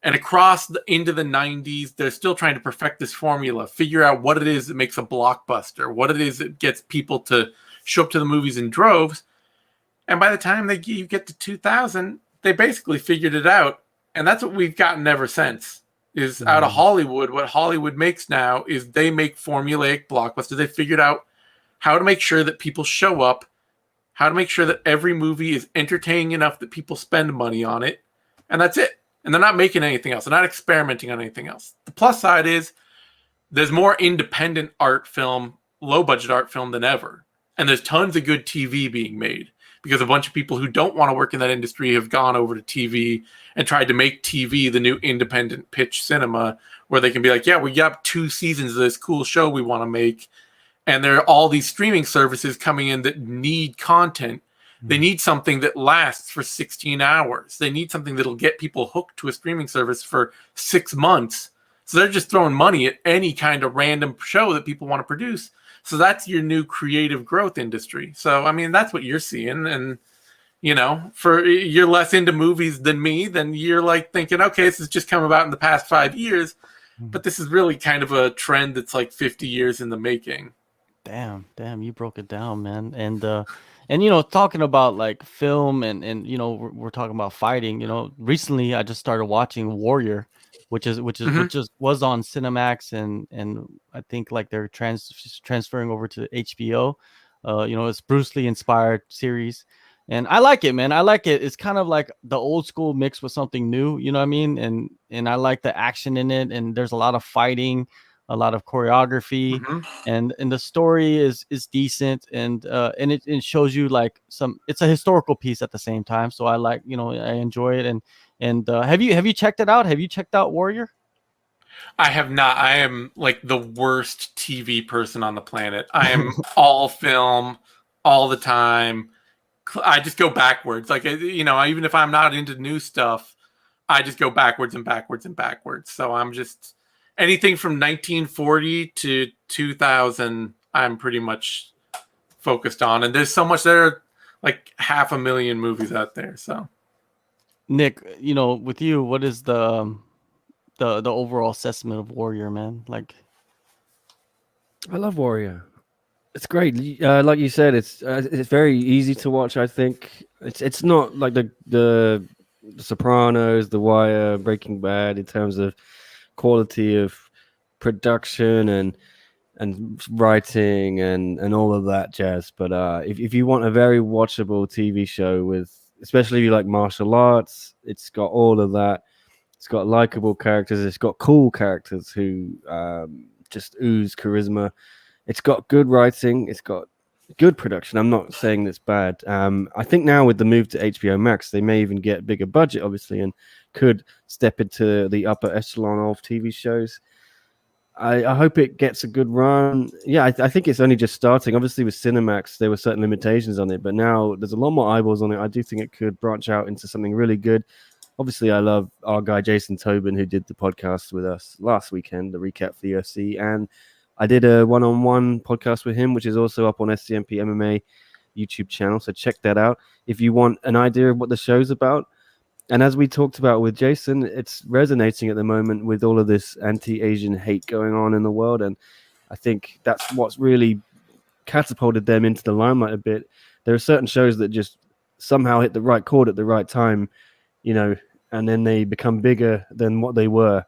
And into the 90s, they're still trying to perfect this formula, figure out what it is that makes a blockbuster, what it is that gets people to show up to the movies in droves. And by the time you get to 2000, they basically figured it out. And that's what we've gotten ever since. Is out of Hollywood, what Hollywood makes now is they make formulaic blockbusters. They figured out how to make sure that people show up, how to make sure that every movie is entertaining enough that people spend money on it. And that's it. And they're not making anything else. They're not experimenting on anything else. The plus side is there's more independent art film, low-budget art film than ever. And there's tons of good TV being made because a bunch of people who don't want to work in that industry have gone over to TV and tried to make TV the new independent pitch cinema where they can be like, yeah, we got 2 seasons of this cool show we want to make. And there are all these streaming services coming in that need content. They need something that lasts for 16 hours. They need something that'll get people hooked to a streaming service for 6 months. So they're just throwing money at any kind of random show that people want to produce. So that's your new creative growth industry. So, I mean, that's what you're seeing. And, you know, you're less into movies than me, then you're like thinking, okay, this has just come about in the past 5 years. But this is really kind of a trend that's like 50 years in the making. Damn, you broke it down, man. And you know, talking about like film and you know, we're talking about fighting. You know, recently I just started watching Warrior, which was on Cinemax and I think like they're transferring over to HBO. You know, it's Bruce Lee inspired series, and I like it, man. I like it. It's kind of like the old school mixed with something new. You know what I mean? And I like the action in it, and there's a lot of fighting, a lot of choreography, and the story is decent, and it shows you like it's a historical piece at the same time. So I like, you know, I enjoy it. And have you checked it out? Have you checked out Warrior? I have not. I am like the worst TV person on the planet. I am all film all the time. I just go backwards. Like, you know, even if I'm not into new stuff, I just go backwards and backwards and backwards. So I'm just anything from 1940 to 2000, I'm pretty much focused on. And there's so much, there are like 500,000 movies out there. So, Nick, you know, with you, what is the overall assessment of Warrior, man? Like, I love Warrior. It's great. Like you said, it's very easy to watch. I think it's not like the Sopranos, The Wire, Breaking Bad in terms of quality of production and writing and all of that jazz. But if you want a very watchable TV show with, especially if you like martial arts, it's got all of that. It's got likable characters. It's got cool characters who just ooze charisma. It's got good writing. It's got good production. I'm not saying it's bad. I think now with the move to HBO Max, they may even get a bigger budget, obviously, and could step into the upper echelon of TV shows. I hope it gets a good run. Yeah, I think it's only just starting. Obviously, with Cinemax, there were certain limitations on it, but now there's a lot more eyeballs on it. I do think it could branch out into something really good. Obviously, I love our guy, Jason Tobin, who did the podcast with us last weekend, the recap for the UFC, and I did a one-on-one podcast with him, which is also up on SCMP MMA YouTube channel. So check that out. If you want an idea of what the show's about, And as we talked about with Jason, it's resonating at the moment with all of this anti-Asian hate going on in the world. And I think that's what's really catapulted them into the limelight a bit. There are certain shows that just somehow hit the right chord at the right time, and then they become bigger than what they were.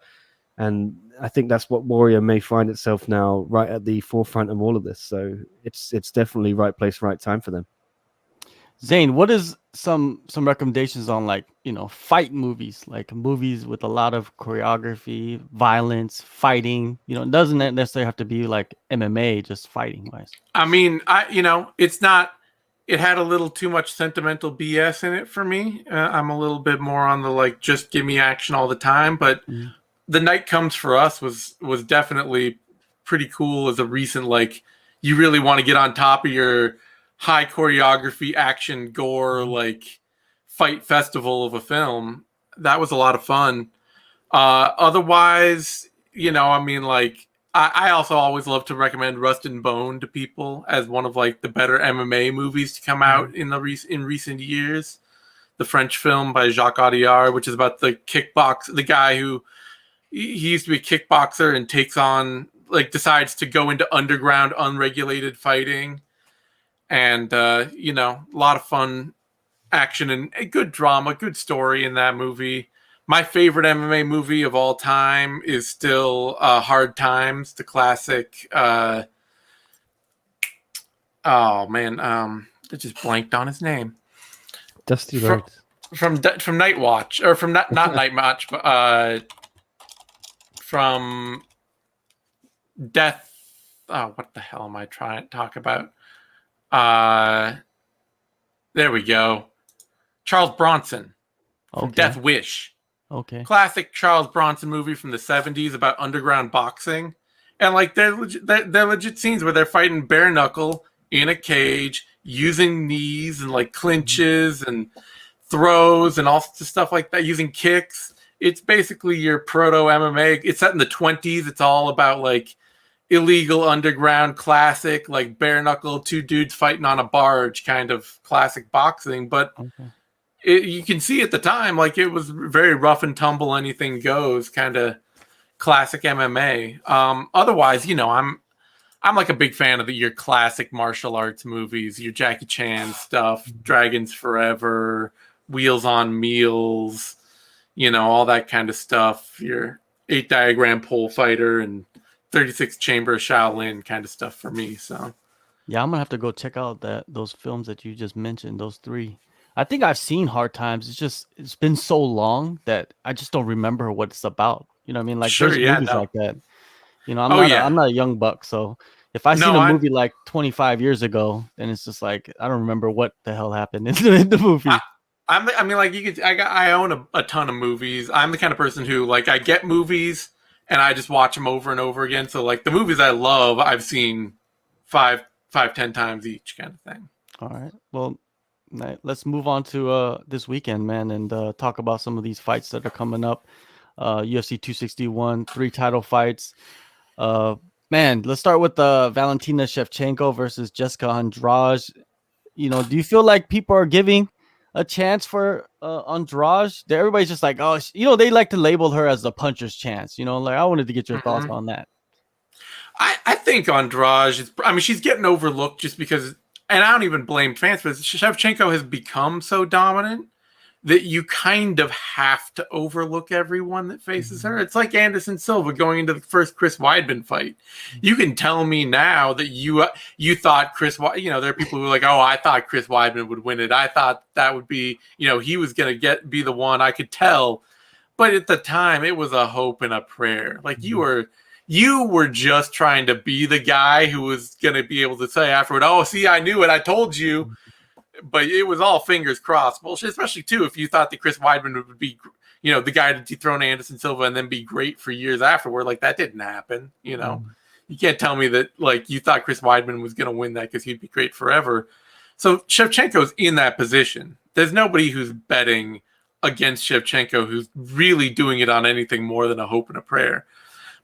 And I think that's what Warrior may find itself now, right at the forefront of all of this. So it's definitely right place, right time for them. Zane, what is some recommendations on, like, fight movies, like movies with a lot of choreography, violence, fighting? It doesn't necessarily have to be like MMA, just fighting wise. I mean, it's not. It had a little too much sentimental BS in it for me. I'm a little bit more on the like, just give me action all the time. But The Night Comes for Us was definitely pretty cool as a recent, like, you really want to get on top of your high choreography, action, gore, like fight festival of a film. That was a lot of fun. Otherwise, I mean, like, I also always love to recommend Rust and Bone to people as one of like the better MMA movies to come out in recent years. The French film by Jacques Audiard, which is about the guy who he used to be a kickboxer and takes on, like, decides to go into underground unregulated fighting. And a lot of fun action and a good drama, good story in that movie. My favorite MMA movie of all time is still Hard Times, the classic. I just blanked on his name. Dusty Rhodes. From Night Watch, or from not Night Watch, but from Death. Oh, what the hell am I trying to talk about? There we go. Charles Bronson from Death Wish. Okay. Classic Charles Bronson movie from the 70s about underground boxing. And like they're legit scenes where they're fighting bare knuckle in a cage, using knees and like clinches and throws and all sorts of stuff like that, using kicks. It's basically your proto MMA. It's set in the 20s. It's all about like illegal underground classic, like bare knuckle, two dudes fighting on a barge kind of classic boxing. But you can see at the time, like, it was very rough and tumble, anything goes kind of classic MMA. Otherwise, I'm like a big fan of your classic martial arts movies, your Jackie Chan stuff, Dragons Forever, Wheels on Meals, all that kind of stuff. Your 8 Diagram Pole Fighter and 36 Chamber of Shaolin kind of stuff for me. So yeah, I'm gonna have to go check out those films that you just mentioned, those 3. I think I've seen Hard Times. It's been so long that I just don't remember what it's about. You know what I mean? Like, there's movies like that. I'm not a young buck, so if I seen a movie like 25 years ago, then it's just like I don't remember what the hell happened in the movie. I own a ton of movies. I'm the kind of person who, like, I get movies and I just watch them over and over again. So like the movies I love, I've seen 10 times each, kind of thing. All right. Well, let's move on to this weekend, man, and talk about some of these fights that are coming up. UFC 261, 3 title fights. Man, let's start with Valentina Shevchenko versus Jessica Andrade. Do you feel like people are giving a chance for Andrade? Everybody's just like, oh, they like to label her as the puncher's chance. Like, I wanted to get your thoughts on that. I think Andrade she's getting overlooked just because, and I don't even blame fans, but Shevchenko has become so dominant that you kind of have to overlook everyone that faces her. It's like Anderson Silva going into the first Chris Weidman fight. You can tell me now that you thought there are people who are like, oh, I thought Chris Weidman would win it. I thought that would be, he was going to be the one. I could tell. But at the time, it was a hope and a prayer. Like, you were just trying to be the guy who was going to be able to say afterward, oh, see, I knew it. I told you. But it was all fingers crossed bullshit, especially, too, if you thought that Chris Weidman would be, the guy to dethrone Anderson Silva and then be great for years afterward. Like, that didn't happen, You can't tell me that, like, you thought Chris Weidman was going to win that because he'd be great forever. So Shevchenko's in that position. There's nobody who's betting against Shevchenko who's really doing it on anything more than a hope and a prayer.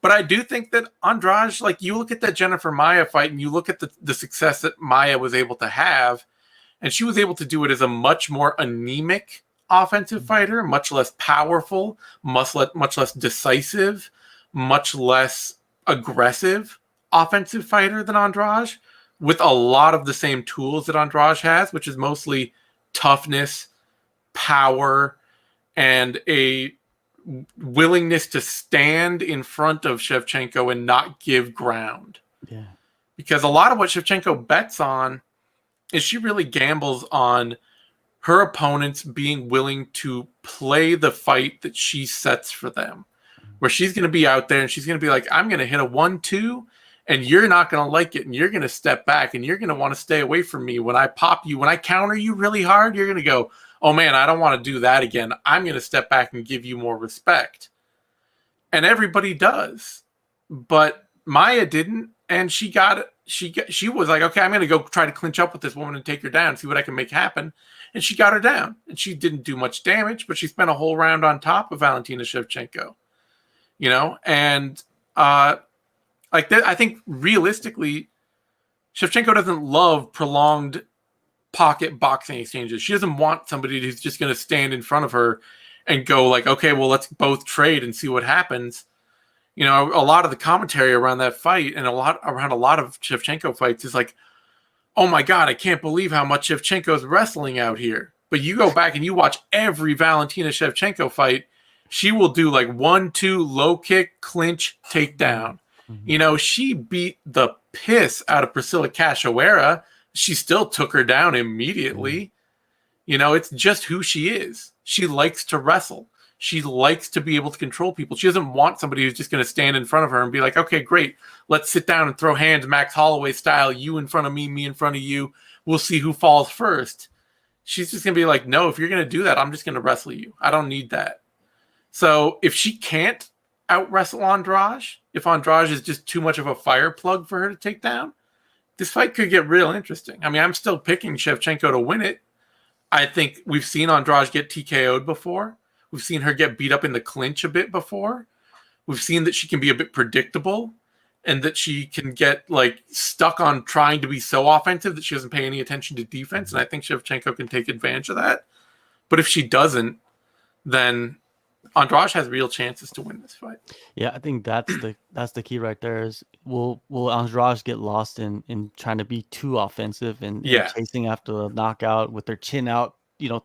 But I do think that Andrade, like, you look at that Jennifer Maia fight and you look at the success that Maia was able to have, and she was able to do it as a much more anemic offensive fighter, much less powerful, much less decisive, much less aggressive offensive fighter than Andrade, with a lot of the same tools that Andrade has, which is mostly toughness, power, and a willingness to stand in front of Shevchenko and not give ground. Yeah. Because a lot of what Shevchenko bets on is she really gambles on her opponents being willing to play the fight that she sets for them, where she's going to be out there and she's going to be like, I'm going to hit a 1-2 and you're not going to like it. And you're going to step back and you're going to want to stay away from me. When I pop you, when I counter you really hard, you're going to go, oh man, I don't want to do that again. I'm going to step back and give you more respect. And everybody does. But Maya didn't. And she was like, okay, I'm going to go try to clinch up with this woman and take her down, see what I can make happen. And she got her down. And she didn't do much damage, but she spent a whole round on top of Valentina Shevchenko. And I think realistically, Shevchenko doesn't love prolonged pocket boxing exchanges. She doesn't want somebody who's just going to stand in front of her and go like, okay, well, let's both trade and see what happens. A lot of the commentary around that fight and around a lot of Shevchenko fights is like, oh my God, I can't believe how much Shevchenko's wrestling out here. But you go back and you watch every Valentina Shevchenko fight, she will do like 1-2 low kick, clinch, takedown. Mm-hmm. She beat the piss out of Priscilla Cachoeira. She still took her down immediately. Mm-hmm. It's just who she is. She likes to wrestle. She likes to be able to control people. She doesn't want somebody who's just going to stand in front of her and be like, okay, great. Let's sit down and throw hands Max Holloway style. You in front of me in front of you. We'll see who falls first. She's just going to be like, no, if you're going to do that, I'm just going to wrestle you. I don't need that. So if she can't out wrestle Andrade, if Andrade is just too much of a fire plug for her to take down, this fight could get real interesting. I mean, I'm still picking Shevchenko to win it. I think we've seen Andrade get TKO'd before. We've seen her get beat up in the clinch a bit before. We've seen that she can be a bit predictable and that she can get like stuck on trying to be so offensive that she doesn't pay any attention to defense. And I think Shevchenko can take advantage of that. But if she doesn't, then Andrade has real chances to win this fight. Yeah, I think that's the key right there. Is will Andrade get lost in trying to be too offensive and chasing after the knockout with their chin out,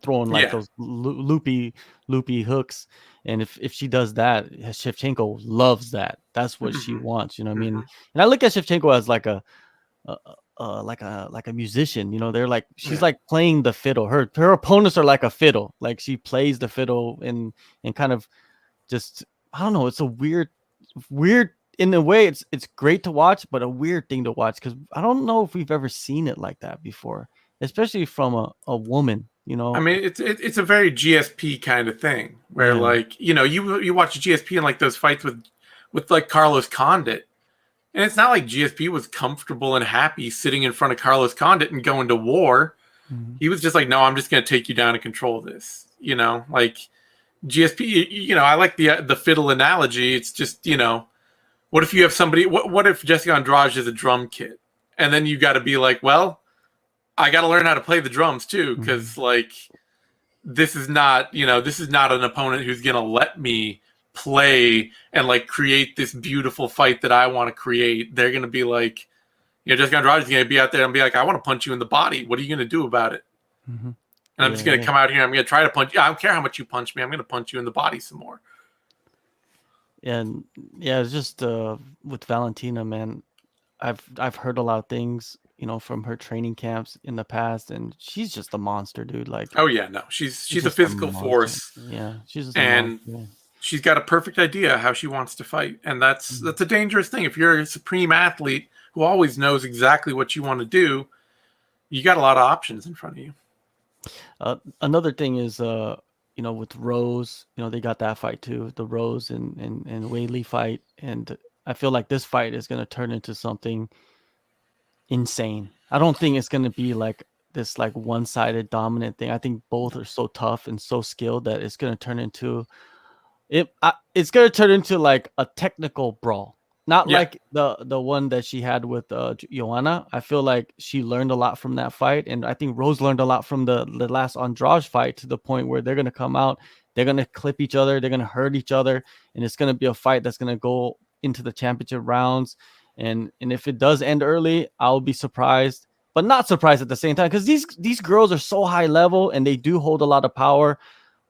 throwing like those loopy hooks. And if she does that, Shevchenko loves that. That's what she wants. I mean? And I look at Shevchenko as like a musician. They're like she's like playing the fiddle. Her opponents are like a fiddle. Like she plays the fiddle and kind of just, I don't know. It's a weird in a way. It's great to watch, but a weird thing to watch because I don't know if we've ever seen it like that before, especially from a woman. I mean, it's a very GSP kind of thing where like you watch GSP and like those fights with like Carlos Condit. And it's not like GSP was comfortable and happy sitting in front of Carlos Condit and going to war. Mm-hmm. He was just like, no, I'm just going to take you down and control this. Like GSP, I like the fiddle analogy. It's just, what if you have somebody, what if Jessica Andrade is a drum kit? And then you got to be like, well, I got to learn how to play the drums too. Cause like, this is not an opponent who's going to let me play and like create this beautiful fight that I want to create. They're going to be like, Jessica Andrade is going to be out there and be like, I want to punch you in the body. What are you going to do about it? Mm-hmm. And I'm just going to come out here. I'm going to try to punch you. I don't care how much you punch me. I'm going to punch you in the body some more. And it's just with Valentina, man, I've heard a lot of things, from her training camps in the past, and she's just a monster, dude. Like, oh yeah, no, she's a physical force. Yeah, she's just and she's got a perfect idea how she wants to fight, and that's a dangerous thing. If you're a supreme athlete who always knows exactly what you want to do, you got a lot of options in front of you. Another thing is, with Rose, they got that fight too, the Rose and Weili fight, and I feel like this fight is going to turn into something insane. I don't think it's going to be like this like one-sided dominant thing. I think both are so tough and so skilled that it's going to turn into like a technical brawl. Not Yeah. like the one that she had with Joanna. I feel like she learned a lot from that fight, and I think Rose learned a lot from the last Andrade fight, to the point where they're gonna come out, they're gonna clip each other, they're gonna hurt each other, and it's gonna be a fight that's gonna go into the championship rounds. And if it does end early, I'll be surprised, but not surprised at the same time, because these girls are so high level and they do hold a lot of power.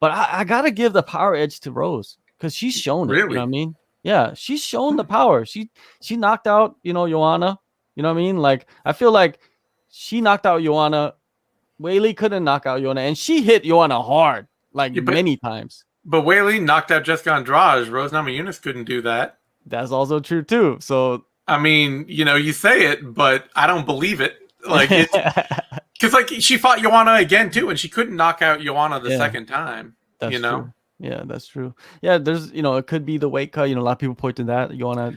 But I gotta give the power edge to Rose, because she's shown it. You know Really? what I mean? Yeah, she's shown the power. She knocked out, Joanna. You know what I mean? Like, I feel like she knocked out Joanna. Whaley couldn't knock out Joanna, and she hit Joanna hard, like Yeah, many times. but Whaley knocked out Jessica Andrade. Rose Namajunas couldn't do that. That's also true too. So I mean, you say it, but I don't believe it. Like, it's because like she fought Joanna again too, and she couldn't knock out Joanna the second time. That's true. Yeah, that's true. Yeah, there's it could be the weight cut. A lot of people point to that. Joanna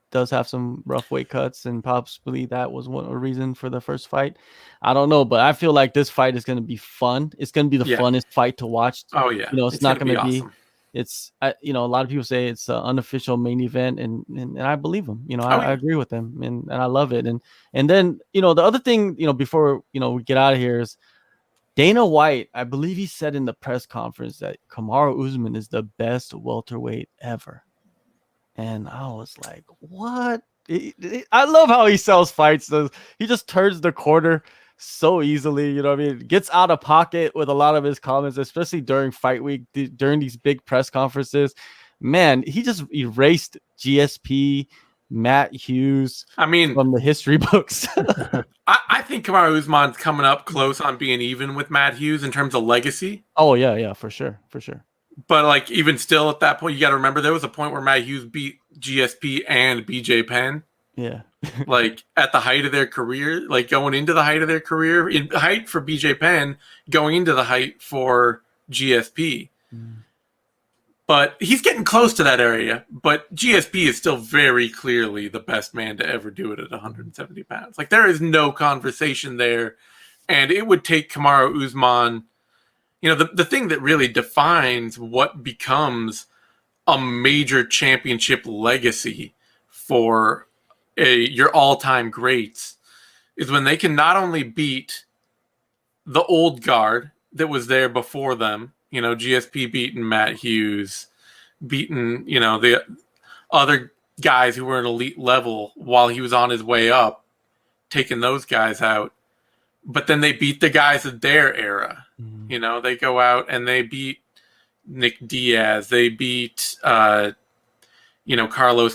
does have some rough weight cuts, and possibly that was a reason for the first fight. I don't know, but I feel like this fight is going to be fun. It's going to be the funnest fight to watch. Oh yeah, it's not going to be. Awesome. It's a lot of people say it's an unofficial main event, and I believe them. I agree with them, and I love it. And then the other thing, before we get out of here, is Dana White. I believe he said in the press conference that Kamaru Usman is the best welterweight ever, and I was like, what? I love how he sells fights. He just turns the corner so easily, you know what I mean? Gets out of pocket with a lot of his comments, especially during fight week, during these big press conferences. Man, he just erased GSP, Matt Hughes, from the history books. I think Kamaru Usman's coming up close on being even with Matt Hughes in terms of legacy. Oh yeah, for sure. But like, even still at that point, you got to remember there was a point where Matt Hughes beat GSP and BJ Penn. Yeah. Like at the height of their career, like going into the height of their career, in height for BJ Penn, going into the height for GSP. But he's getting close to that area. But GSP is still very clearly the best man to ever do it at 170 pounds. Like, there is no conversation there. And it would take Kamaru Usman, the thing that really defines what becomes a major championship legacy for your all-time greats is when they can not only beat the old guard that was there before them, GSP beating Matt Hughes, beating, the other guys who were at elite level while he was on his way up, taking those guys out. But then they beat the guys of their era. They go out and they beat Nick Diaz. They beat, Carlos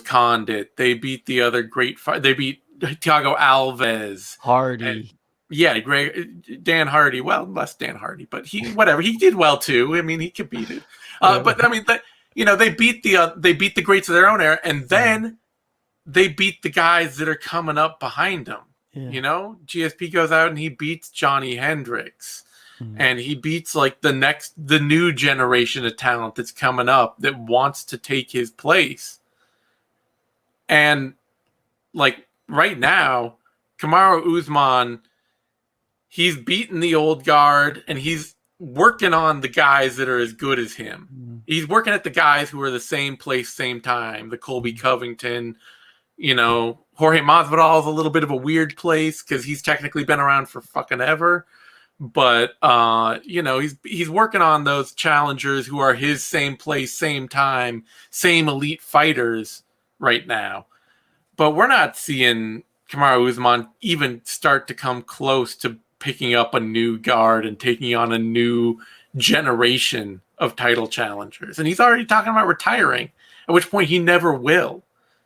Condit. They beat the other great they beat Thiago Alves. Hardy. Dan Hardy. Well, less Dan Hardy, but he did well too. I mean, he competed. But I mean, they beat the greats of their own era, and then they beat the guys that are coming up behind them. Yeah. GSP goes out and he beats Johnny Hendricks. And he beats like the new generation of talent that's coming up that wants to take his place. And like right now, Kamaru Usman, he's beaten the old guard and he's working on the guys that are as good as him. He's working at the guys who are the same place, same time. The Colby Covington, Jorge Masvidal is a little bit of a weird place because he's technically been around for fucking ever. But, he's working on those challengers who are his same place, same time, same elite fighters right now. But we're not seeing Kamaru Usman even start to come close to picking up a new guard and taking on a new generation of title challengers. And he's already talking about retiring, at which point he never will.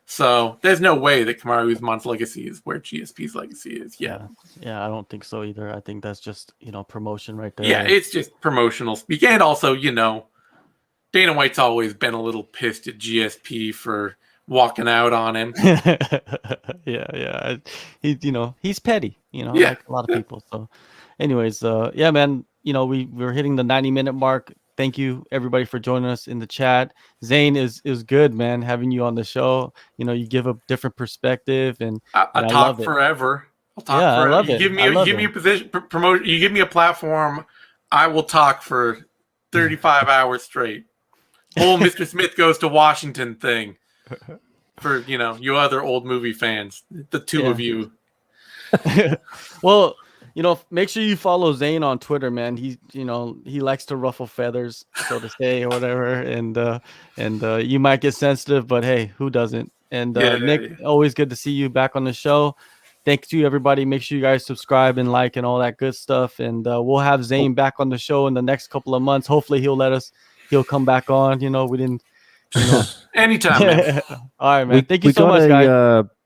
So there's no way that Kamaru Usman's legacy is where GSP's legacy is. Yeah, I don't think so either. I think that's just promotion right there. Yeah, it's just promotional speak, and also Dana White's always been a little pissed at GSP for walking out on him. Yeah. He's petty. Like a lot of people. So, anyways, man. We're hitting the 90-minute mark. Thank you, everybody, for joining us in the chat. Zane, is good, man, having you on the show. You give a different perspective, and I talk forever. I'll talk forever. I love it. You give me a position, promote. You give me a platform, I will talk for 35 hours straight. Whole Mr. Smith goes to Washington thing. for you other old movie fans, the two Yeah. of you. Well, make sure you follow Zane on Twitter, man. He likes to ruffle feathers, so to say, or whatever. And you might get sensitive, but hey, who doesn't? And Nick, always good to see you back on the show. Thank you, everybody. Make sure you guys subscribe and like and all that good stuff. And we'll have Zane back on the show in the next couple of months. Hopefully, he'll come back on. We didn't. Anytime, man. All right, man. Thank you so much, guys.